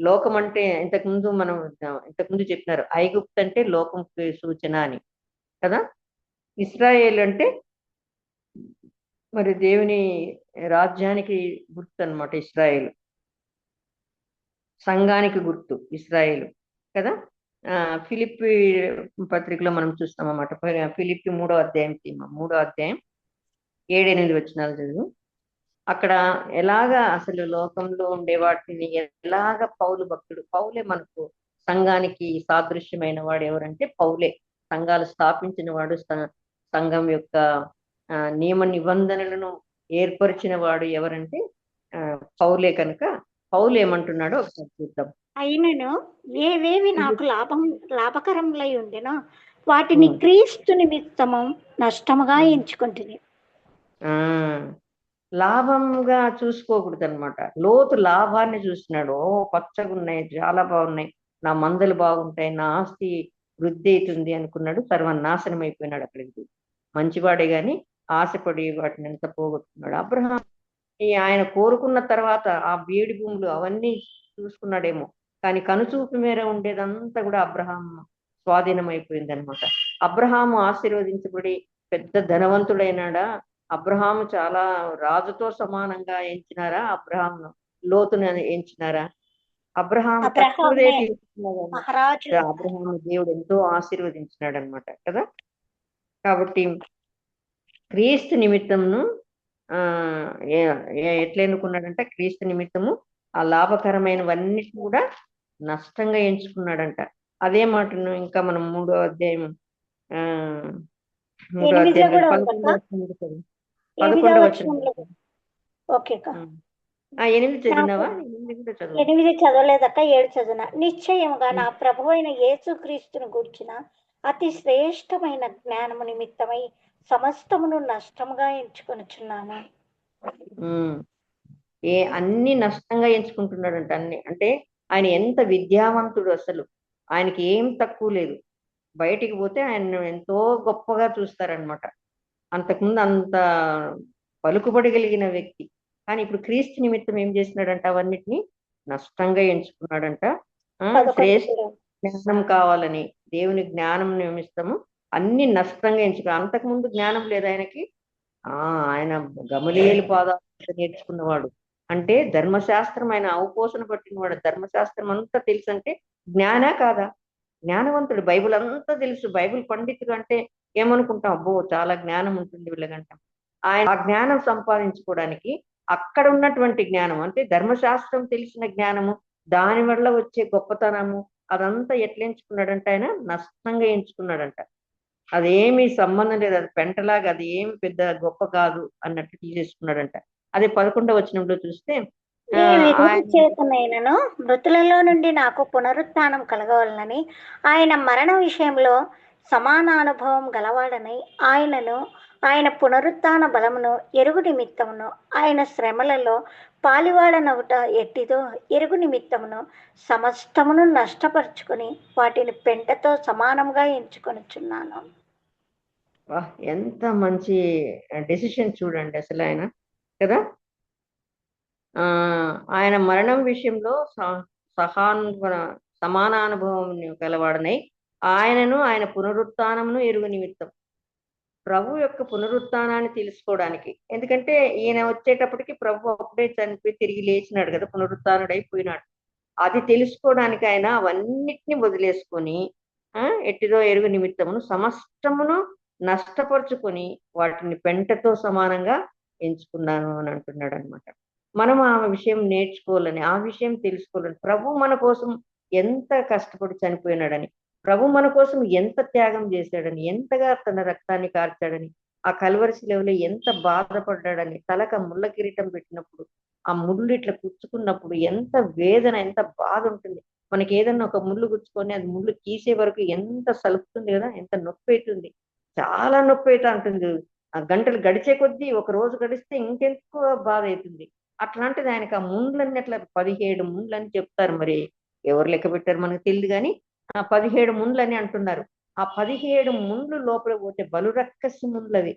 లోకం అంటే ఇంతకుముందు చెప్పినారు, ఐగుప్తు అంటే లోకంకి సూచన అని కదా. ఇశ్రాయేల్ అంటే మరి దేవుని రాజ్యానికి గుర్తు అన్నమాట. ఇశ్రాయేల్ సంఘానికి గుర్తు ఇశ్రాయేల్ కదా. ఫిలిప్పి పత్రికలో మనం చూస్తాం అన్నమాట. ఫిలిప్పి 3వ అధ్యాయం 7-8 వచనాలు చదువు. అక్కడ ఎలాగా అసలు లోకంలో ఉండే వాటిని ఎలాగ పౌలే మనకు సంఘానికి సాదృశ్యమైన వాడు. ఎవరంటే పౌలే సంఘాలు స్థాపించిన వాడు, సంఘం యొక్క నియమ నిబంధనలను ఏర్పరిచిన వాడు ఎవరంటే పౌలే. కనుక పౌలు ఏమంటున్నాడో ఒకసారి చూద్దాం. అయినను ఏవేవి నాకు లాభకరములై ఉండెనో వాటిని క్రీస్తు నిమిత్తము నష్టముగా ఎంచుకుంటుంది. లాభంగా చూసుకోకూడదు అనమాట. లోతు లాభాన్ని చూస్తున్నాడు. పచ్చగా ఉన్నాయి, చాలా బాగున్నాయి, నా మందలు బాగుంటాయి, నా ఆస్తి వృద్ధి అవుతుంది అనుకున్నాడు. సర్వనాశనం అయిపోయినాడు. అక్కడికి మంచివాడే గాని ఆశపడి వాటిని ఎంత పోగొట్టుకున్నాడు. అబ్రహాం ఆయన కోరుకున్న తర్వాత ఆ వేడి భూములు అవన్నీ చూసుకున్నాడేమో, కానీ కనుచూపు మేర ఉండేదంతా కూడా అబ్రహాం స్వాధీనం అయిపోయింది అనమాట. అబ్రహాము ఆశీర్వదించబడి పెద్ద ధనవంతుడైనాడా? అబ్రహాము చాలా రాజుతో సమానంగా ఎంచినారా? అబ్రహాము లోతుని ఎంచినారా? అబ్రహాం తక్కువదే తీసుకున్నాడు. అబ్రహాము దేవుడు ఎంతో ఆశీర్వదించినాడు అనమాట కదా. కాబట్టి క్రీస్తు నిమిత్తమును ఎట్లా ఎన్నుకున్నాడంట? క్రీస్తు నిమిత్తము ఆ లాభకరమైనవన్నిటిని కూడా నష్టంగా ఎంచుకున్నాడంట. అదే మాటను ఇంకా మనం 3వ అధ్యాయం 11వ వచనం. 8 చదివినావా? 8 చదవలేదక్క, 7 చదివిన. నిశ్చయముగా నా ప్రభు అయిన యేసు క్రీస్తును గూర్చిన అతి శ్రేష్టమైన జ్ఞానము నిమిత్తమై సమస్తమును నష్టముగా ఎంచుకొనుచున్నాను. అన్ని నష్టంగా ఎంచుకుంటున్నాడంట. అన్ని అంటే ఆయన ఎంత విద్యావంతుడు, అసలు ఆయనకి ఏం తక్కువ లేదు. బయటికి పోతే ఆయన ఎంతో గొప్పగా చూస్తారనమాట. అంతకుముందు అంత పలుకుబడి కలిగిన వ్యక్తి, కానీ ఇప్పుడు క్రీస్తు నిమిత్తం ఏం చేసినాడంట? అవన్నిటిని నష్టంగా ఎంచుకున్నాడంట. శ్రేష్ఠ జ్ఞానం కావాలని దేవుని జ్ఞానం నిమిత్తము అన్ని నష్టంగా ఎంచుకున్నాడు. అంతకుముందు జ్ఞానం లేదు ఆయనకి. ఆయన గమలీయేలు పాదాలు నేర్చుకున్నవాడు, అంటే ధర్మశాస్త్రం ఆయన అవపోసన పట్టినవాడు. ధర్మశాస్త్రం అంతా తెలుసు అంటే జ్ఞానా కాదా? జ్ఞానవంతుడు, బైబిల్ అంతా తెలుసు. బైబిల్ పండితుడు అంటే ఏమనుకుంటాం? అబ్బో చాలా జ్ఞానం ఉంటుంది వీళ్ళకంటాం. ఆయన ఆ జ్ఞానం సంపాదించుకోవడానికి అక్కడ ఉన్నటువంటి జ్ఞానం అంటే ధర్మశాస్త్రం తెలిసిన జ్ఞానము, దాని వల్ల వచ్చే గొప్పతనము అదంతా ఎట్లా ఎంచుకున్నాడంట? ఆయన నష్టంగా ఎంచుకున్నాడంట. అదేమి సంబంధం లేదు, అది పెంటలాగా, అది ఏమి పెద్ద గొప్ప కాదు అన్నట్టు తీసేసుకున్నాడంట. అదే 11వ వచనంలో చూస్తే, చేతనైనను మృతులలో నుండి నాకు పునరుత్థానం కలగవాలని ఆయన మరణ విషయంలో సమాన అనుభవం గలవాడని ఆయనను ఆయన పునరుత్థాన బలమును ఎరుగు నిమిత్తమును ఆయన శ్రమలలో పాలివాడనవుట ఎట్టిదో ఎరుగు నిమిత్తమును సమస్తమును నష్టపరుచుకొని వాటిని పెంటతో సమానంగా ఎంచుకొనుచున్నాను. ఎంత మంచి డెసిషన్ చూడండి అసలు ఆయన కదా. ఆయన మరణం విషయంలో సమానానుభవం గలవాడనై ఆయనను ఆయన పునరుత్థానమును ఎరుగు నిమిత్తం, ప్రభు యొక్క పునరుత్థానాన్ని తెలుసుకోవడానికి. ఎందుకంటే ఈయన వచ్చేటప్పటికి ప్రభు అప్పుడే చనిపోయి తిరిగి లేచినాడు కదా, పునరుత్థానుడైపోయినాడు. అది తెలుసుకోవడానికి ఆయన అవన్నిటిని వదిలేసుకొని ఎట్టిదో ఎరుగు నిమిత్తమును సమస్తమును నష్టపరుచుకొని వాటిని పెంటతో సమానంగా ఎంచుకున్నాను అని అంటున్నాడు అనమాట. మనం ఆ విషయం నేర్చుకోవాలని, ఆ విషయం తెలుసుకోవాలని, ప్రభు మన కోసం ఎంత కష్టపడి చనిపోయినాడని, ప్రభు మన కోసం ఎంత త్యాగం చేశాడని, ఎంతగా తన రక్తాన్ని కార్చాడని, ఆ కల్వరి శిలువలో ఎంత బాధపడ్డాడని, తలక ముళ్ళ కిరీటం పెట్టినప్పుడు ఆ ముళ్ళు ఇట్లా కుచ్చుకున్నప్పుడు ఎంత వేదన, ఎంత బాధ ఉంటుంది. మనకి ఏదన్నా ఒక ముళ్ళు గుచ్చుకొని అది ముళ్ళు తీసే వరకు ఎంత సలుపుతుంది కదా, ఎంత నొప్పి అవుతుంది, చాలా నొప్పి అవుతా ఉంటుంది. ఆ గంటలు గడిచే కొద్దీ ఒక రోజు గడిస్తే ఇంకెందుకు బాధ అవుతుంది. అట్లాంటిది ఆయనకి ఆ ముండ్లన్నీ అట్లా 17 ముండ్లు అని చెప్తారు. మరి ఎవరు లెక్క పెట్టారు మనకు తెలియదు, కానీ ఆ 17 ముండ్లు అని అంటున్నారు. ఆ 17 ముండ్లు లోపల పోతే బలురక్కసి ముండ్లు అవి.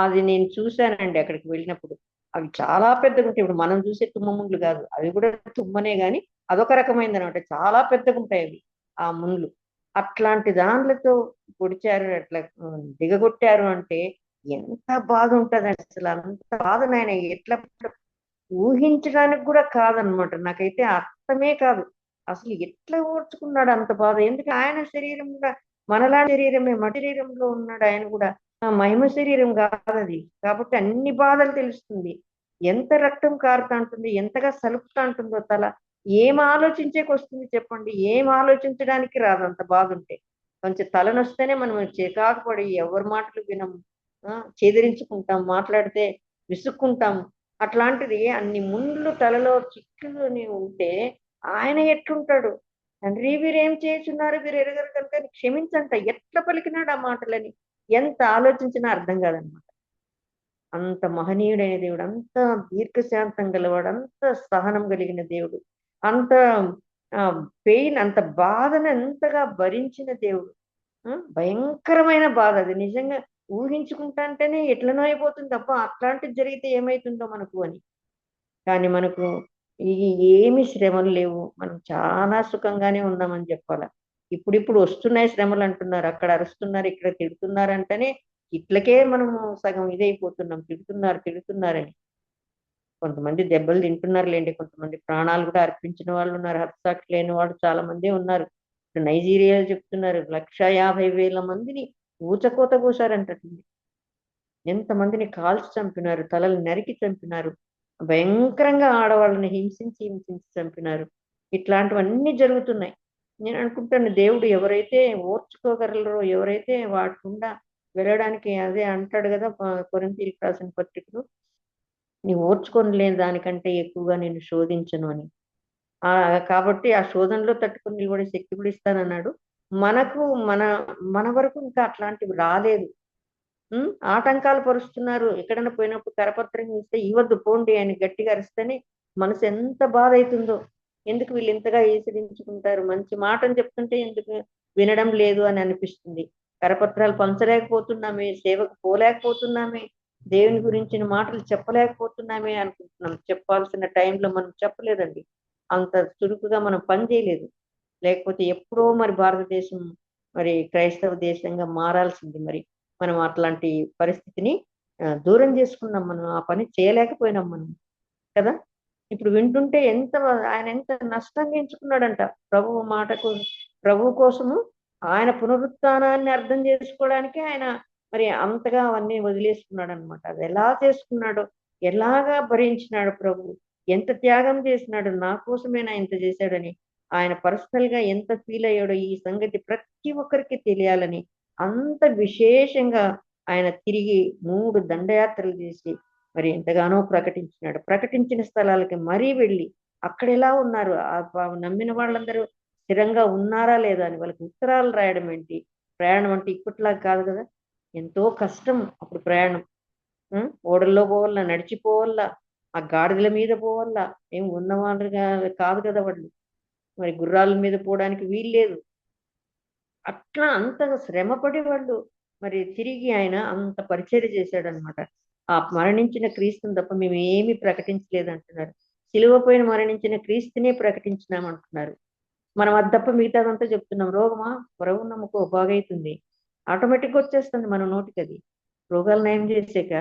అది నేను చూశానండి అక్కడికి వెళ్ళినప్పుడు. అవి చాలా పెద్దగా ఉంటాయి. ఇప్పుడు మనం చూసే తుమ్మ ముండ్లు కాదు, అవి కూడా తుమ్మనే గాని అదొక రకమైనది అనమాట. చాలా పెద్దగా ఉంటాయి అవి ఆ ముండ్లు. అట్లాంటి దాంట్లతో పొడిచారు, అట్లా దిగగొట్టారు అంటే ఎంత బాధ ఉంటది అసలు. అంత బాధను ఆయన ఎట్లా ఊహించడానికి కూడా కాదనమాట. నాకైతే అర్థమే కాదు అసలు ఎట్లా ఓర్చుకున్నాడు అంత బాధ. ఎందుకంటే ఆయన శరీరం కూడా మనలా శరీరమే, మట్టి శరీరంలో ఉన్నాడు ఆయన కూడా. ఆ మహిమ శరీరం కాదు అది, కాబట్టి అన్ని బాధలు తెలుస్తుంది. ఎంత రక్తం కారుతా ఉంటుంది, ఎంతగా సలుపుతా ఉంటుందో తల. ఏం ఆలోచించేకి వస్తుంది చెప్పండి, ఏం ఆలోచించడానికి రాదు అంత బాధ ఉంటే. కొంచెం తలనొస్తేనే మనం చికాకు పడి ఎవరి మాటలు వినము, చెదిరించుకుంటాం, మాట్లాడితే విసుక్కుంటాం. అట్లాంటిది అన్ని ముండ్లు తలలో చిక్కుని ఉంటే ఆయన ఎట్లుంటాడు? తండ్రి వీరేం చేస్తున్నారు, వీరు ఎరగరు కనుక క్షమించంట. ఎట్లా పలికినాడు ఆ మాటలని ఎంత ఆలోచించినా అర్థం కాదనమాట. అంత మహనీయుడైన దేవుడు, అంత దీర్ఘశాంతం గలవాడు, అంత సహనం కలిగిన దేవుడు, అంత పెయిన్, అంత బాధను ఎంతగా భరించిన దేవుడు. భయంకరమైన బాధ అది. నిజంగా ఊహించుకుంటా అంటేనే ఎట్లనో అయిపోతుంది తప్ప అట్లాంటిది జరిగితే ఏమైతుందో మనకు అని. కానీ మనకు ఈ ఏమి శ్రమలు లేవు, మనం చాలా సుఖంగానే ఉన్నామని చెప్పాల. ఇప్పుడిప్పుడు వస్తున్నాయి శ్రమలు అంటున్నారు, అక్కడ అరుస్తున్నారు, ఇక్కడ తిడుతున్నారు అంటేనే ఇట్లకే మనము సగం ఇదైపోతున్నాం. తిడుతున్నారని. కొంతమంది దెబ్బలు తింటున్నారు లేండి, కొంతమంది ప్రాణాలు కూడా అర్పించిన వాళ్ళు ఉన్నారు, హతసాక్షి లేని వాళ్ళు చాలా మంది ఉన్నారు. ఇప్పుడు నైజీరియాలో చెప్తున్నారు 150,000 మందిని ఊచకోత కోసారంటండి. ఎంతమందిని కాల్చి చంపినారు, తలలు నరికి చంపినారు, భయంకరంగా ఆడవాళ్ళని హింసించి చంపినారు. ఇట్లాంటివన్నీ జరుగుతున్నాయి. నేను అనుకుంటాను దేవుడు ఎవరైతే ఓర్చుకోగలరో, ఎవరైతే వాడకుండా వెళ్ళడానికి, అదే అంటాడు కదా కొరింథీయులకు రాసిన పత్రికలో, నీ ఓర్చుకొని లేని దానికంటే ఎక్కువగా నేను శోధించను అని. కాబట్టి ఆ శోధనలో తట్టుకొని నిలబడే శక్తి కూడా ఇస్తానన్నాడు. మనకు మన వరకు ఇంకా అట్లాంటివి రాలేదు. ఆటంకాలు పరుస్తున్నారు. ఎక్కడైనా పోయినప్పుడు కరపత్రం ఇస్తే ఇవ్వద్దు పోండి అని గట్టిగా అరిస్తేనే మనసు ఎంత బాధ అవుతుందో. ఎందుకు వీళ్ళు ఇంతగా ఈసరించుకుంటారు, మంచి మాటను చెప్తుంటే ఎందుకు వినడం లేదు అని అనిపిస్తుంది. కరపత్రాలు పంచలేకపోతున్నామే, సేవకు పోలేకపోతున్నామే, దేవుని గురించిన మాటలు చెప్పలేకపోతున్నామే అనుకుంటున్నాం. చెప్పాల్సిన టైంలో మనం చెప్పలేదండి, అంత చురుకుగా మనం పని చేయలేదు. లేకపోతే ఎప్పుడో మరి భారతదేశం మరి క్రైస్తవ దేశంగా మారాల్సింది. మరి మనం అట్లాంటి పరిస్థితిని దూరం చేసుకున్నాం, మనం ఆ పని చేయలేకపోయినాం మనం కదా. ఇప్పుడు వింటుంటే ఆయన ఎంత నష్టంగా ఎంచుకున్నాడంట ప్రభు కోసము. ఆయన పునరుత్థానాన్ని అర్థం చేసుకోవడానికి ఆయన మరి అంతగా అవన్నీ వదిలేసుకున్నాడు అనమాట. అది ఎలా చేసుకున్నాడో, ఎలాగా భరించినాడు ప్రభు, ఎంత త్యాగం చేసినాడు, నా కోసమేనా ఇంత చేశాడని ఆయన పర్సనల్ గా ఎంత ఫీల్ అయ్యాడో ఈ సంగతి ప్రతి ఒక్కరికి తెలియాలని అంత విశేషంగా ఆయన తిరిగి 3 దండయాత్రలు చేసి మరి ఎంతగానో ప్రకటించినాడు. ప్రకటించిన స్థలాలకి మరీ వెళ్ళి అక్కడ ఎలా ఉన్నారు, నమ్మిన వాళ్ళందరూ స్థిరంగా ఉన్నారా లేదా అని వాళ్ళకి ఉత్తరాలు రాయడం ఏంటి. ప్రయాణం అంటే ఇప్పట్లా కాదు కదా, ఎంతో కష్టం అప్పుడు ప్రయాణం. ఓడల్లో పోవాలా, నడిచిపోవాలా, ఆ గాడిదల మీద పోవాలా, ఏం ఉన్నవాళ్ళు కాదు కదా వాళ్ళు. మరి గుర్రాల మీద పోవడానికి వీల్లేదు. అట్లా అంత శ్రమపడి వాళ్ళు మరి తిరిగి ఆయన అంత పరిచర్య చేశాడనమాట. ఆ మరణించిన క్రీస్తుని తప్ప మేము ఏమి ప్రకటించలేదంటున్నారు. సిలువ పైన మరణించిన క్రీస్తునే ప్రకటించినామంటున్నారు. మనం అది తప్ప మిగతాదంతా చెప్తున్నాం. రోగమా, ప్రభు నమ్మకో బాగైతుంది, ఆటోమేటిక్గా వచ్చేస్తుంది మన నోటికి. అది రోగాలు నయం చేసాక,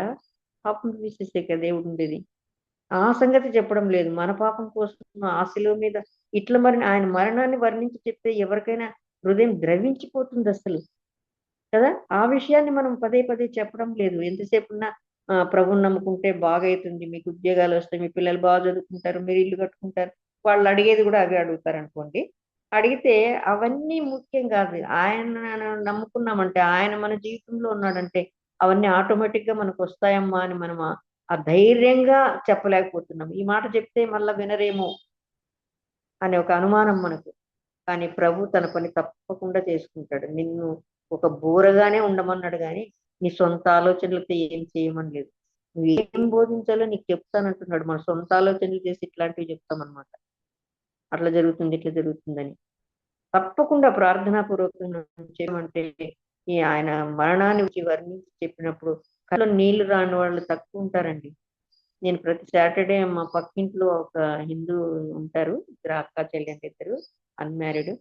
పాపం తీసేసాక దేవుడు ఉండేది. ఆ సంగతి చెప్పడం లేదు. మన పాపం కోసం ఆ శిలువ మీద ఇట్లా మరి ఆయన మరణాన్ని వర్ణించి చెప్తే ఎవరికైనా హృదయం ద్రవించిపోతుంది అసలు కదా. ఆ విషయాన్ని మనం పదే పదే చెప్పడం లేదు. ఎంతసేపు ఉన్నా ప్రభుని నమ్ముకుంటే బాగైతుంది, మీకు ఉద్యోగాలు వస్తాయి, మీ పిల్లలు బాగా చదువుకుంటారు, మీరు ఇల్లు కట్టుకుంటారు, వాళ్ళు అడిగేది కూడా అవే అడుగుతారు అనుకోండి. అడిగితే అవన్నీ ముఖ్యం కాదు. ఆయన నమ్ముకున్నామంటే, ఆయన మన జీవితంలో ఉన్నాడంటే అవన్నీ ఆటోమేటిక్ గా మనకు వస్తాయమ్మా అని మనం ఆ ధైర్యంగా చెప్పలేకపోతున్నాం. ఈ మాట చెప్తే మళ్ళా వినరేమో అనే ఒక అనుమానం మనకు. కానీ ప్రభు తన పని తప్పకుండా చేసుకుంటాడు. నిన్ను ఒక బూరగానే ఉండమన్నాడు కానీ నీ సొంత ఆలోచనలతో ఏం చేయమని లేదు. నువ్వు ఏం బోధించాలో నీకు చెప్తానంటున్నాడు. మన సొంత ఆలోచనలు చేసి ఇట్లాంటివి చెప్తామన్నమాట. అట్లా జరుగుతుంది ఇట్లా జరుగుతుందని తప్పకుండా ప్రార్థనాపూర్వకంగా చేయమంటే ఈ ఆయన మరణాన్ని గురించి వర్ణించి చెప్పినప్పుడు కళ్ళలో నీళ్లు రాని వాళ్ళు తక్కువ ఉంటారండి. నేను ప్రతి సాటర్డే మా పక్కింట్లో ఒక హిందూ ఉంటారు, ఇద్దరు అక్క చెల్లెండి, ఇద్దరు అన్మ్యారీడ్.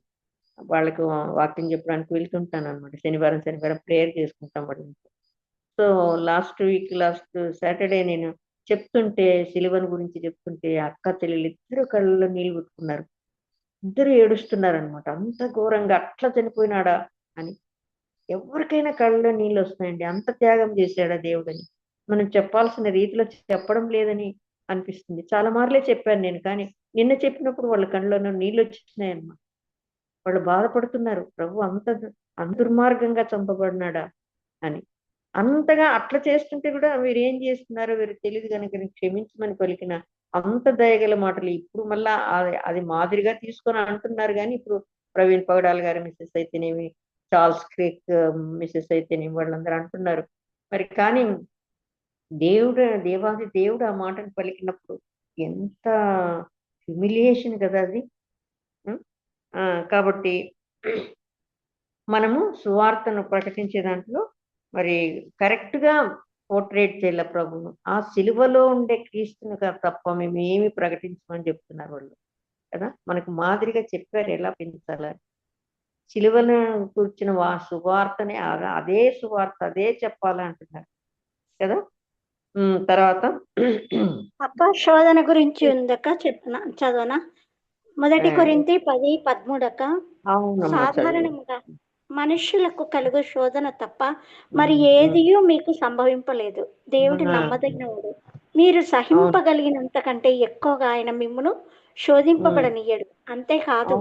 వాళ్ళకి వాక్యం చెప్పడానికి వెళ్తుంటాను అనమాట. శనివారం ప్రేయర్ చేసుకుంటాం వాళ్ళ ఇంట్లో. సో లాస్ట్ సాటర్డే నేను చెప్తుంటే సిలువను గురించి చెప్తుంటే అక్క చెల్లెలు ఇద్దరు కళ్ళలో నీళ్ళు పెట్టుకున్నారు. ఇద్దరు ఏడుస్తున్నారు అనమాట. అంత ఘోరంగా అట్లా చనిపోయినాడా అని. ఎవరికైనా కళ్ళలో నీళ్ళు వస్తాయండి. అంత త్యాగం చేశాడా దేవుడని మనం చెప్పాల్సిన రీతిలో చెప్పడం లేదని అనిపిస్తుంది. చాలా మార్లే చెప్పాను నేను, కానీ నిన్న చెప్పినప్పుడు వాళ్ళ కళ్ళలో నీళ్ళు వచ్చేసినాయి అన్నమాట. వాళ్ళు బాధపడుతున్నారు, ప్రభు అంత దుర్మార్గంగా చంపబడినాడా అని. అంతగా అట్లా చేస్తుంటే కూడా వీరు ఏం చేస్తున్నారో వీరు తెలియదు కనుక క్షమించమని పలికిన అంత దయగల మాటలు ఇప్పుడు మళ్ళా అది మాదిరిగా తీసుకొని అంటున్నారు. కానీ ఇప్పుడు ప్రవీణ్ పగడాల్ గారు మిస్సెస్ అయితేనేమి, చార్ల్స్ క్రేక్ మిస్సెస్ అయితేనేమి వాళ్ళందరూ అంటున్నారు. మరి కానీ దేవాది దేవుడు ఆ మాటను పలికినప్పుడు ఎంత హ్యూమిలియేషన్ కదా అది. కాబట్టి మనము సువార్తను ప్రకటించే దాంట్లో మరి కరెక్ట్ గా పోర్ట్రేట్ చేయాల ప్రభును. ఆ సిలువలో ఉండే క్రీస్తుని తప్ప మేము ఏమి ప్రకటించమని చెప్తున్నారు వాళ్ళు కదా. మనకు మాదిరిగా చెప్పారు ఎలా పెంచాలని. సిలువను కూర్చున్న సువార్తని అదే సువార్త అదే చెప్పాలి అంటున్నారు కదా. తర్వాత అక్క శోధన గురించి ఉందక్క చదవనా? 1 కొరింథీ 10:13 అక్క. సాధారణంగా మనుష్యులకు కలుగు శోధన తప్ప మరి ఏదియూ మీకు సంభవింపలేదు. దేవుడు నమ్మదగినవాడు. మీరు సహింపగలిగినంత కంటే ఎక్కువగా ఆయన మిమ్మును శోధింపబడనీయడు. అంతేకాదు,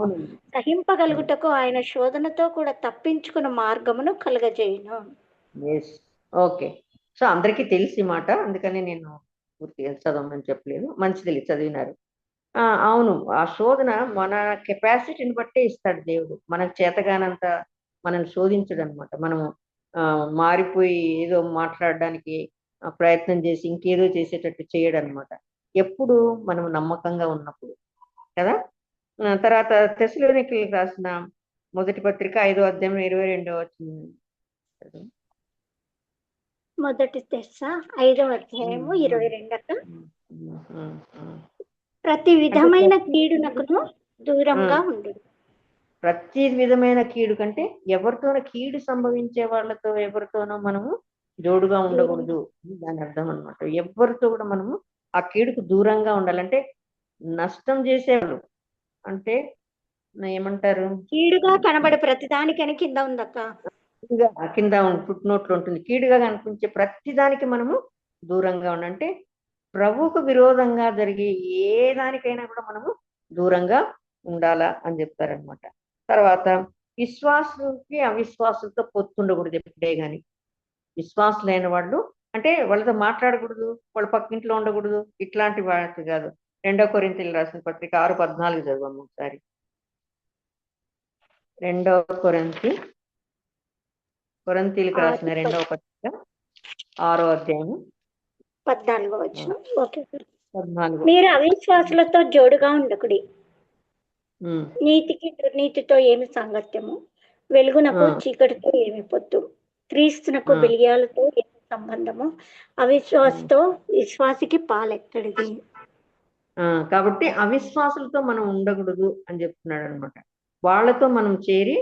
సహింపగలుగుటకు ఆయన శోధనతో కూడా తప్పించుకున్న మార్గమును కలుగజేయును. ఓకే. సో అందరికీ తెలిసి మాట, అందుకని నేను పూర్తిగా చదవమని చెప్పలేదు. మంచిది చదివినారు. అవును, ఆ శోధన మన కెపాసిటీని బట్టే ఇస్తాడు దేవుడు. మనకు చేతగానంత మనల్ని శోధించడు అనమాట. మనము మారిపోయి ఏదో మాట్లాడడానికి ప్రయత్నం చేసి ఇంకేదో చేసేటట్టు చేయడు అనమాట. ఎప్పుడు మనం నమ్మకంగా ఉన్నప్పుడు కదా. తర్వాత తెస్సలోనికీయులకు రాసిన మొదటి పత్రిక 5వ అధ్యాయం 22వ వచనం. మొదటి తెస్స 5వ అధ్యాయము 22 అక్క. ప్రతి విధమైన కీడునకును దూరంగా ఉండు. ప్రతి విధమైన కీడు కంటే ఎవరితోనో కీడు సంభవించే వాళ్ళతో ఎవరితోనో మనము జోడుగా ఉండకూడదు. దాని అర్థం అనమాట. ఎవరితో కూడా మనము ఆ కీడుకు దూరంగా ఉండాలంటే నష్టం చేసేవాళ్ళు అంటే ఏమంటారు, కీడుగా కనబడే ప్రతిదానికని కింద ఉందక్క. కింద ఫుట్ నోట్లో ఉంటుంది. కీడుగా కనిపించే ప్రతిదానికి మనము దూరంగా ఉండాలంటే ప్రభువుకు విరోధంగా జరిగే ఏ దానికైనా కూడా మనము దూరంగా ఉండాలా అని చెప్తారనమాట. తర్వాత విశ్వాసులకి అవిశ్వాసులతో పొత్తుండకూడదు ఎప్పుడే కానీ. విశ్వాసులైన వాళ్ళు అంటే వాళ్ళతో మాట్లాడకూడదు, వాళ్ళ పక్కింట్లో ఉండకూడదు, ఇట్లాంటి వాళ్ళకి కాదు. 2వ కొరింథీయులకు రాసిన పత్రిక 6:14 చదవము ఒకసారి. 2వ కొరింథీయులకు రాసిన 2వ పత్రిక 6వ అధ్యాయం 14వ వచనం. ఓకే. మీరు అవిశ్వాసులతో జోడుగా ఉండకుడి. నీతికి దుర్నీతితో ఏమి సాంగత్యము, వెలుగునకు చీకటితో ఏమి పొత్తు, క్రీస్తునకు బిలియాలతో ఏమి సంబంధము, అవిశ్వాసతో విశ్వాసికి పాలెక్కడిది. కాబట్టి అవిశ్వాసులతో మనం ఉండకూడదు అని చెప్తున్నాడు అనమాట. వాళ్ళతో మనం చేరి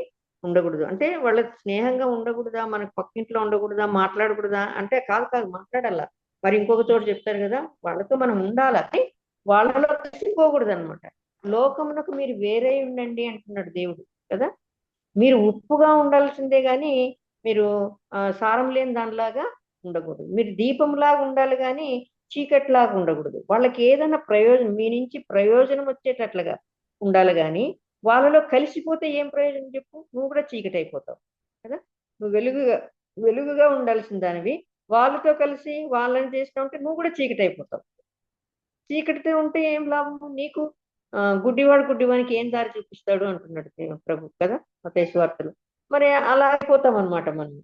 ఉండకూడదు అంటే వాళ్ళ స్నేహంగా ఉండకూడదా, మనకు పక్కింట్లో ఉండకూడదా, మాట్లాడకూడదా అంటే కాదు మాట్లాడాల. మరి ఇంకొక చోట చెప్తారు కదా, వాళ్ళతో మనం ఉండాలని, వాళ్ళలో కలిసిపోకూడదు అనమాట. లోకమునకు మీరు వేరే ఉండండి అంటున్నాడు దేవుడు కదా. మీరు ఉప్పుగా ఉండాల్సిందే గాని మీరు సారం లేని దానిలాగా ఉండకూడదు. మీరు దీపంలాగా ఉండాలి కానీ చీకటిలాగా ఉండకూడదు. వాళ్ళకి ఏదైనా ప్రయోజనం, మీ నుంచి ప్రయోజనం వచ్చేటట్లుగా ఉండాలి కానీ వాళ్ళలో కలిసిపోతే ఏం ప్రయోజనం చెప్పు, నువ్వు కూడా చీకటి అయిపోతావు కదా. నువ్వు వెలుగుగా ఉండాల్సిన దానివి, వాళ్ళతో కలిసి వాళ్ళని చేస్తూ ఉంటే నువ్వు కూడా చీకటి అయిపోతావు. చీకటితో ఉంటే ఏం లాభం, నీకు గుడ్డివాడు గుడ్డివానికి ఏం దారి చూపిస్తాడు అంటున్నాడు ప్రభు కదా మత్తయి సువార్తలో. మరి అలా అయిపోతాం అనమాట మనం.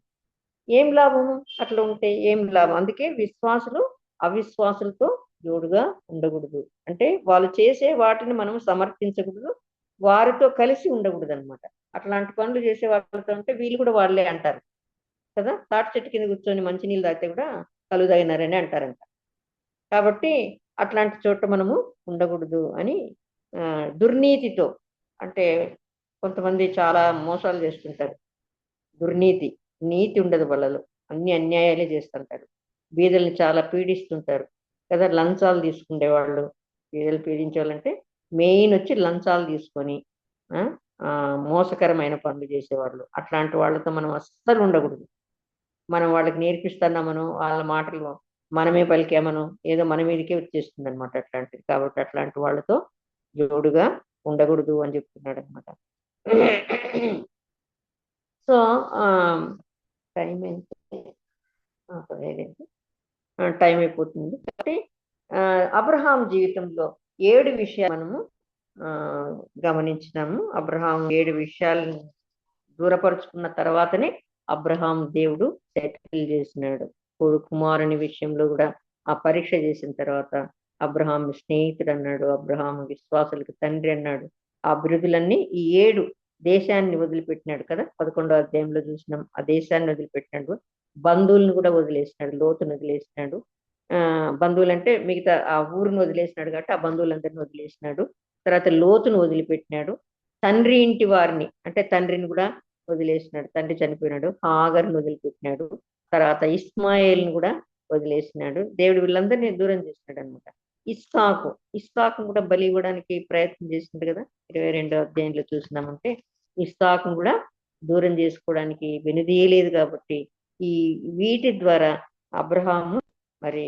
ఏం లాభము అట్లా ఉంటే ఏం లాభం? అందుకే విశ్వాసులు అవిశ్వాసులతో జోడుగా ఉండకూడదు. అంటే వాళ్ళు చేసే వాటిని మనం సమర్థించకూడదు, వారితో కలిసి ఉండకూడదు అనమాట. అట్లాంటి పనులు చేసే వాళ్ళతో ఉంటే వీళ్ళు కూడా వాళ్ళే అంటారు కదా, తాటి చెట్టు కింద కూర్చొని మంచినీళ్ళు తాగితే కూడా కలుగు తాగినారని అంటారంట. కాబట్టి అట్లాంటి చోట మనము ఉండకూడదు అని దుర్నీతితో, అంటే కొంతమంది చాలా మోసాలు చేస్తుంటారు, దుర్నీతి, నీతి ఉండదు వాళ్ళలో, అన్ని అన్యాయాలే చేస్తుంటారు, బీదల్ని చాలా పీడిస్తుంటారు కదా, లంచాలు తీసుకునే వాళ్ళు. బీదలు పీడించాలంటే మెయిన్ వచ్చి లంచాలు తీసుకొని మోసకరమైన పనులు చేసేవాళ్ళు. అట్లాంటి వాళ్ళతో మనం అస్సలు ఉండకూడదు. మనం వాళ్ళకి నేర్పిస్తున్నామనో వాళ్ళ మాటలు మనమే పలికామనో ఏదో మన మీదకే వచ్చేస్తుంది అనమాట అట్లాంటిది. కాబట్టి అట్లాంటి వాళ్ళతో జోడుగా ఉండకూడదు అని చెప్తున్నాడు అనమాట. సో టైం టైం అయిపోతుంది. కాబట్టి అబ్రహాం జీవితంలో 7 విషయాలు మనము గమనించినాము. అబ్రహాం 7 విషయాలను దూరపరుచుకున్న తర్వాతనే అబ్రహాం దేవుడు సెటిల్ చేసినాడు. కుమారుని విషయంలో కూడా ఆ పరీక్ష చేసిన తర్వాత అబ్రహాం స్నేహితుడు అన్నాడు, అబ్రహాం విశ్వాసులకు తండ్రి అన్నాడు. ఆ బిరుదులన్నీ ఈ 7 దేశాన్ని వదిలిపెట్టినాడు కదా, 11వ అధ్యాయంలో చూసినాం. ఆ దేశాన్ని వదిలిపెట్టినాడు, బంధువులను కూడా వదిలేసినాడు, లోతును వదిలేసినాడు. బంధువులు అంటే మిగతా ఆ ఊరును వదిలేసినాడు కాబట్టి ఆ బంధువులందరిని వదిలేసినాడు. తర్వాత లోతును వదిలిపెట్టినాడు, తండ్రి ఇంటి వారిని అంటే తండ్రిని కూడా వదిలేసినాడు, తండ్రి చనిపోయినాడు. హాగర్ని వదిలిపెట్టినాడు, తర్వాత ఇస్మాయిల్ని కూడా వదిలేసినాడు. దేవుడు వీళ్ళందరినీ దూరం చేసినాడు అనమాట. ఇస్సాకు కూడా బలి ఇవ్వడానికి ప్రయత్నం చేసిండు కదా, 22వ అధ్యాయంలో చూసినామంటే ఇస్సాకు కూడా దూరం చేసుకోవడానికి వెనుదీయలేదు. కాబట్టి ఈ వీటి ద్వారా అబ్రహాము మరి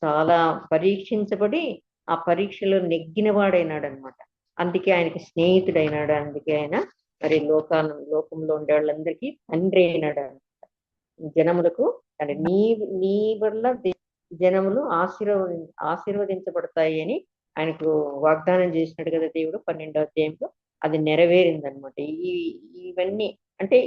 చాలా పరీక్షించబడి ఆ పరీక్షలో నెగ్గినవాడైనాడు అనమాట. అందుకే ఆయనకి స్నేహితుడైనాడు, అందుకే ఆయన మరి లోకంలో ఉండే వాళ్ళందరికీ తండ్రి అయినాడు అనమాట. జనములకు అంటే నీ వల్ల జనములు ఆశీర్వదించబడతాయి అని ఆయనకు వాగ్దానం చేసినాడు కదా దేవుడు 12వ అధ్యాయంలో. అది నెరవేరింది అనమాట. ఇవన్నీ అంటే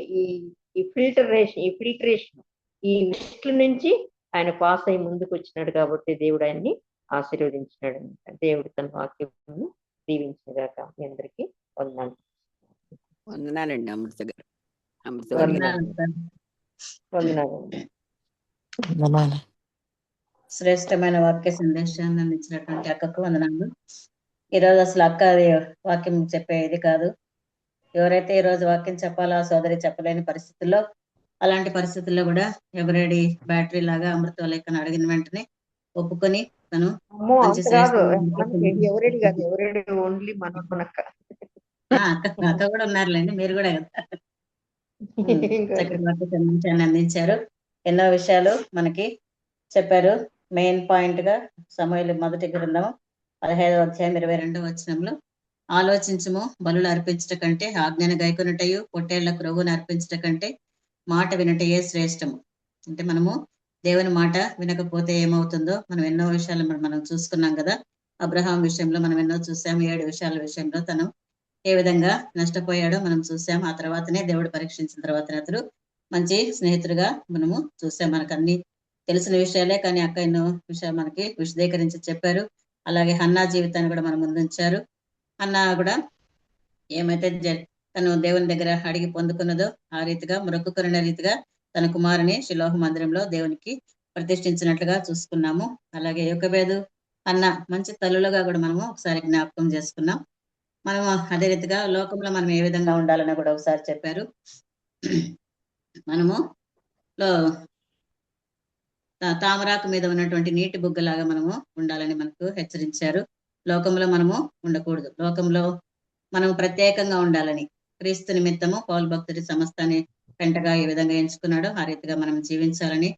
ఈ ఫిల్టరేషన్ ఈ లిస్టు నుంచి ఆయన పాస్ అయి ముందుకు వచ్చినాడు కాబట్టి దేవుడు ఆయన్ని ఆశీర్వదించినాడు అనమాట. దేవుడు తన వాక్యం దీవించినగాక. మీ అందరికీ వందనాలు. వందనాలండి అమృత గారు. వందనాలు. శ్రేష్టమైన వాక్య సందేశాన్ని అందించినటువంటి అక్కకు వందనాలు. ఈరోజు అసలు అక్క అది వాక్యం చెప్పేది కాదు. ఎవరైతే ఈరోజు వాక్యం చెప్పాలో ఆ సోదరి చెప్పలేని పరిస్థితుల్లో, అలాంటి పరిస్థితుల్లో కూడా ఎవరెడీ బ్యాటరీ లాగా అమృత లేఖను అడిగిన వెంటనే ఒప్పుకొని తను అక్క కూడా ఉన్నారులేండి, మీరు కూడా చక్కటి వాక్య సందేశాన్ని అందించారు. ఎన్నో విషయాలు మనకి చెప్పారు. మెయిన్ పాయింట్ గా సమూయేలు మొదటి గ్రంథము 15వ అధ్యాయం 22వ వచనంలో ఆలోచించుము, బలులు అర్పించట కంటే ఆజ్ఞను గైకొనుటయు, పొట్టేళ్ల క్రొవ్వును అర్పించట కంటే మాట వినటయే శ్రేష్టము. అంటే మనము దేవుని మాట వినకపోతే ఏమవుతుందో మనం ఎన్నో విషయాలు మనం చూసుకున్నాం కదా. అబ్రహాం విషయంలో మనం ఎన్నో చూసాము. 7 విషయాల విషయంలో తను ఏ విధంగా నష్టపోయాడో మనం చూసాం. ఆ తర్వాతనే దేవుడు పరీక్షించిన తర్వాత అతడు మంచి స్నేహితుడిగా మనము చూసాం. మనకు అన్ని తెలిసిన విషయాలే, కానీ అక్క ఎన్నో విషయాలు మనకి విశదీకరించి చెప్పారు. అలాగే హన్నా జీవితాన్ని కూడా మనం ముందుంచారు. హన్నా కూడా ఏమైతే తను దేవుని దగ్గర అడిగి పొందుకున్నదో ఆ రీతిగా మొక్కుకొనిన రీతిగా తన కుమారుని షిలోహ మందిరంలో దేవునికి ప్రతిష్ఠించినట్లుగా చూసుకున్నాము. అలాగే యోకెబేదు అన్న మంచి తల్లులుగా కూడా మనము ఒకసారి జ్ఞాపకం చేసుకున్నాం. మనము అదే రీతిగా లోకంలో మనం ఏ విధంగా ఉండాలని కూడా ఒకసారి చెప్పారు. మనము తామరాకు మీద ఉన్నటువంటి నీటి బుగ్గలాగా మనము ఉండాలని మనకు హెచ్చరించారు. లోకంలో మనము ఉండకూడదు, లోకంలో మనం ప్రత్యేకంగా ఉండాలని క్రీస్తు నిమిత్తము పౌలు భక్తుడి సమస్తాన్ని పెంటగా ఏ విధంగా ఎంచుకున్నాడో ఆ రీతిగా మనం జీవించాలని,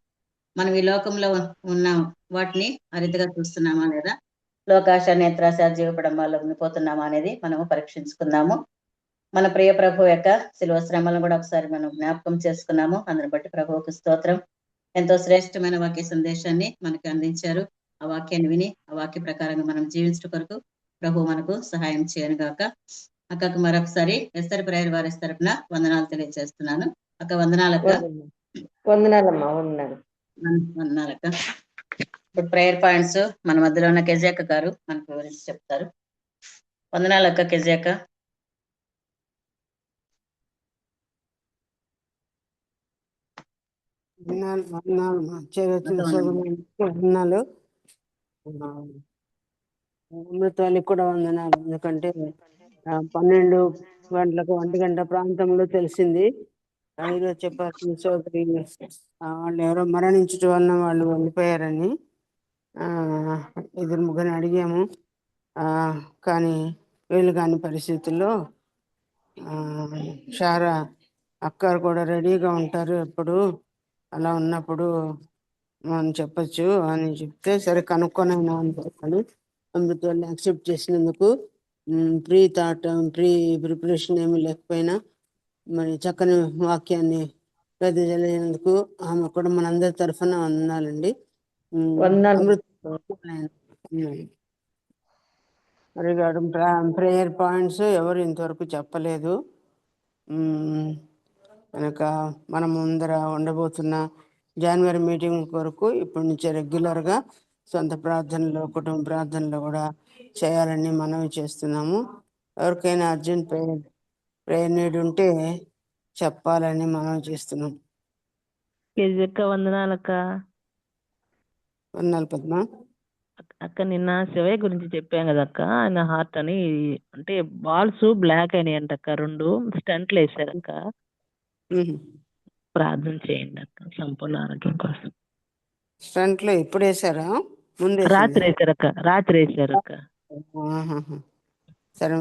మనం ఈ లోకంలో ఉన్న వాటిని ఆ రీతిగా చూస్తున్నామా లేదా, లోకాశ నేత్రాశ జీవపడంబాల్లో ఉండిపోతున్నామా అనేది మనము పరీక్షించుకుందాము. మన ప్రియ ప్రభు యొక్క శిలువ శ్రమలను కూడా ఒకసారి మనం జ్ఞాపకం చేసుకున్నాము. అందుని బట్టి ప్రభువుకు స్తోత్రం. ఎంతో శ్రేష్టమైన వాక్య సందేశాన్ని మనకు అందించారు. ఆ వాక్యాన్ని విని ఆ వాక్య ప్రకారంగా మనం జీవించడం కొరకు ప్రభు మనకు సహాయం చేయను గాక. అక్కకు మరొకసారి ఎస్తర్ ప్రేయర్ వారి తరపున వందనాలు తెలియజేస్తున్నాను. అక్క వందనాలక్క. వందనాలమ్మా, వందనాలు. వందనాలక్క. ఇప్పుడు ప్రేయర్ పాయింట్స్ మన మధ్యలో ఉన్న కెజాక గారు మనకు వివరించి చెప్తారు. వందనాలక్క కెజాక. వందనాలు. అమృతానికి కూడా వందనాలు. ఎందుకంటే 12 గంటలకు 1 గంట ప్రాంతంలో తెలిసింది. ఈరోజు చెప్పాల్సిన సోదరి వాళ్ళు ఎవరో మరణించడం వలన వాళ్ళు వెళ్ళిపోయారని 2-3 అడిగాము. కానీ వీళ్ళు కాని పరిస్థితుల్లో షారా అక్క కూడా రెడీగా ఉంటారు ఎప్పుడు అలా ఉన్నప్పుడు మనం చెప్పచ్చు అని చెప్తే, సరే కనుక్కొనైనా అని అమృతాన్ని యాక్సెప్ట్ చేసినందుకు, ప్రీ ప్రిపరేషన్ ఏమీ లేకపోయినా మరి చక్కని వాక్యాన్ని ప్రతిజలేందుకు ఆమె కూడా మనందరి తరఫున వందనాలండి. అమృత మరి ప్రేయర్ పాయింట్స్ ఎవరు ఇంతవరకు చెప్పలేదు కనుక మనం ముందర ఉండబోతున్న జనవరి మీటింగ్ కొరకు ఇప్పటి నుంచే రెగ్యులర్గా సొంత ప్రార్థనలో, కుటుంబ ప్రార్థనలో కూడా చేయాలని మనవి చేస్తున్నాము. ఎవరికైనా అర్జెంట్ ప్రేయర్ నీడ్ ఉంటే చెప్పాలని మనవి చేస్తున్నాం. వందనాలక్క. వందనాలు పద్మ. అక్క నిన్న శివయ్య గురించి చెప్పాం కదా అక్క, ఆయన హార్ట్ అని, అంటే బాల్స్ బ్లాక్ అయినాయి అంట అక్క, 2 స్టంట్లు వేసారక్క. ప్రార్థన చేయండి అక్క సంపూర్ణ ఆరోగ్యం కోసం. స్టంట్లో ఎప్పుడు వేసారా? ముందు రాత్రి వేసారక్క. సరే.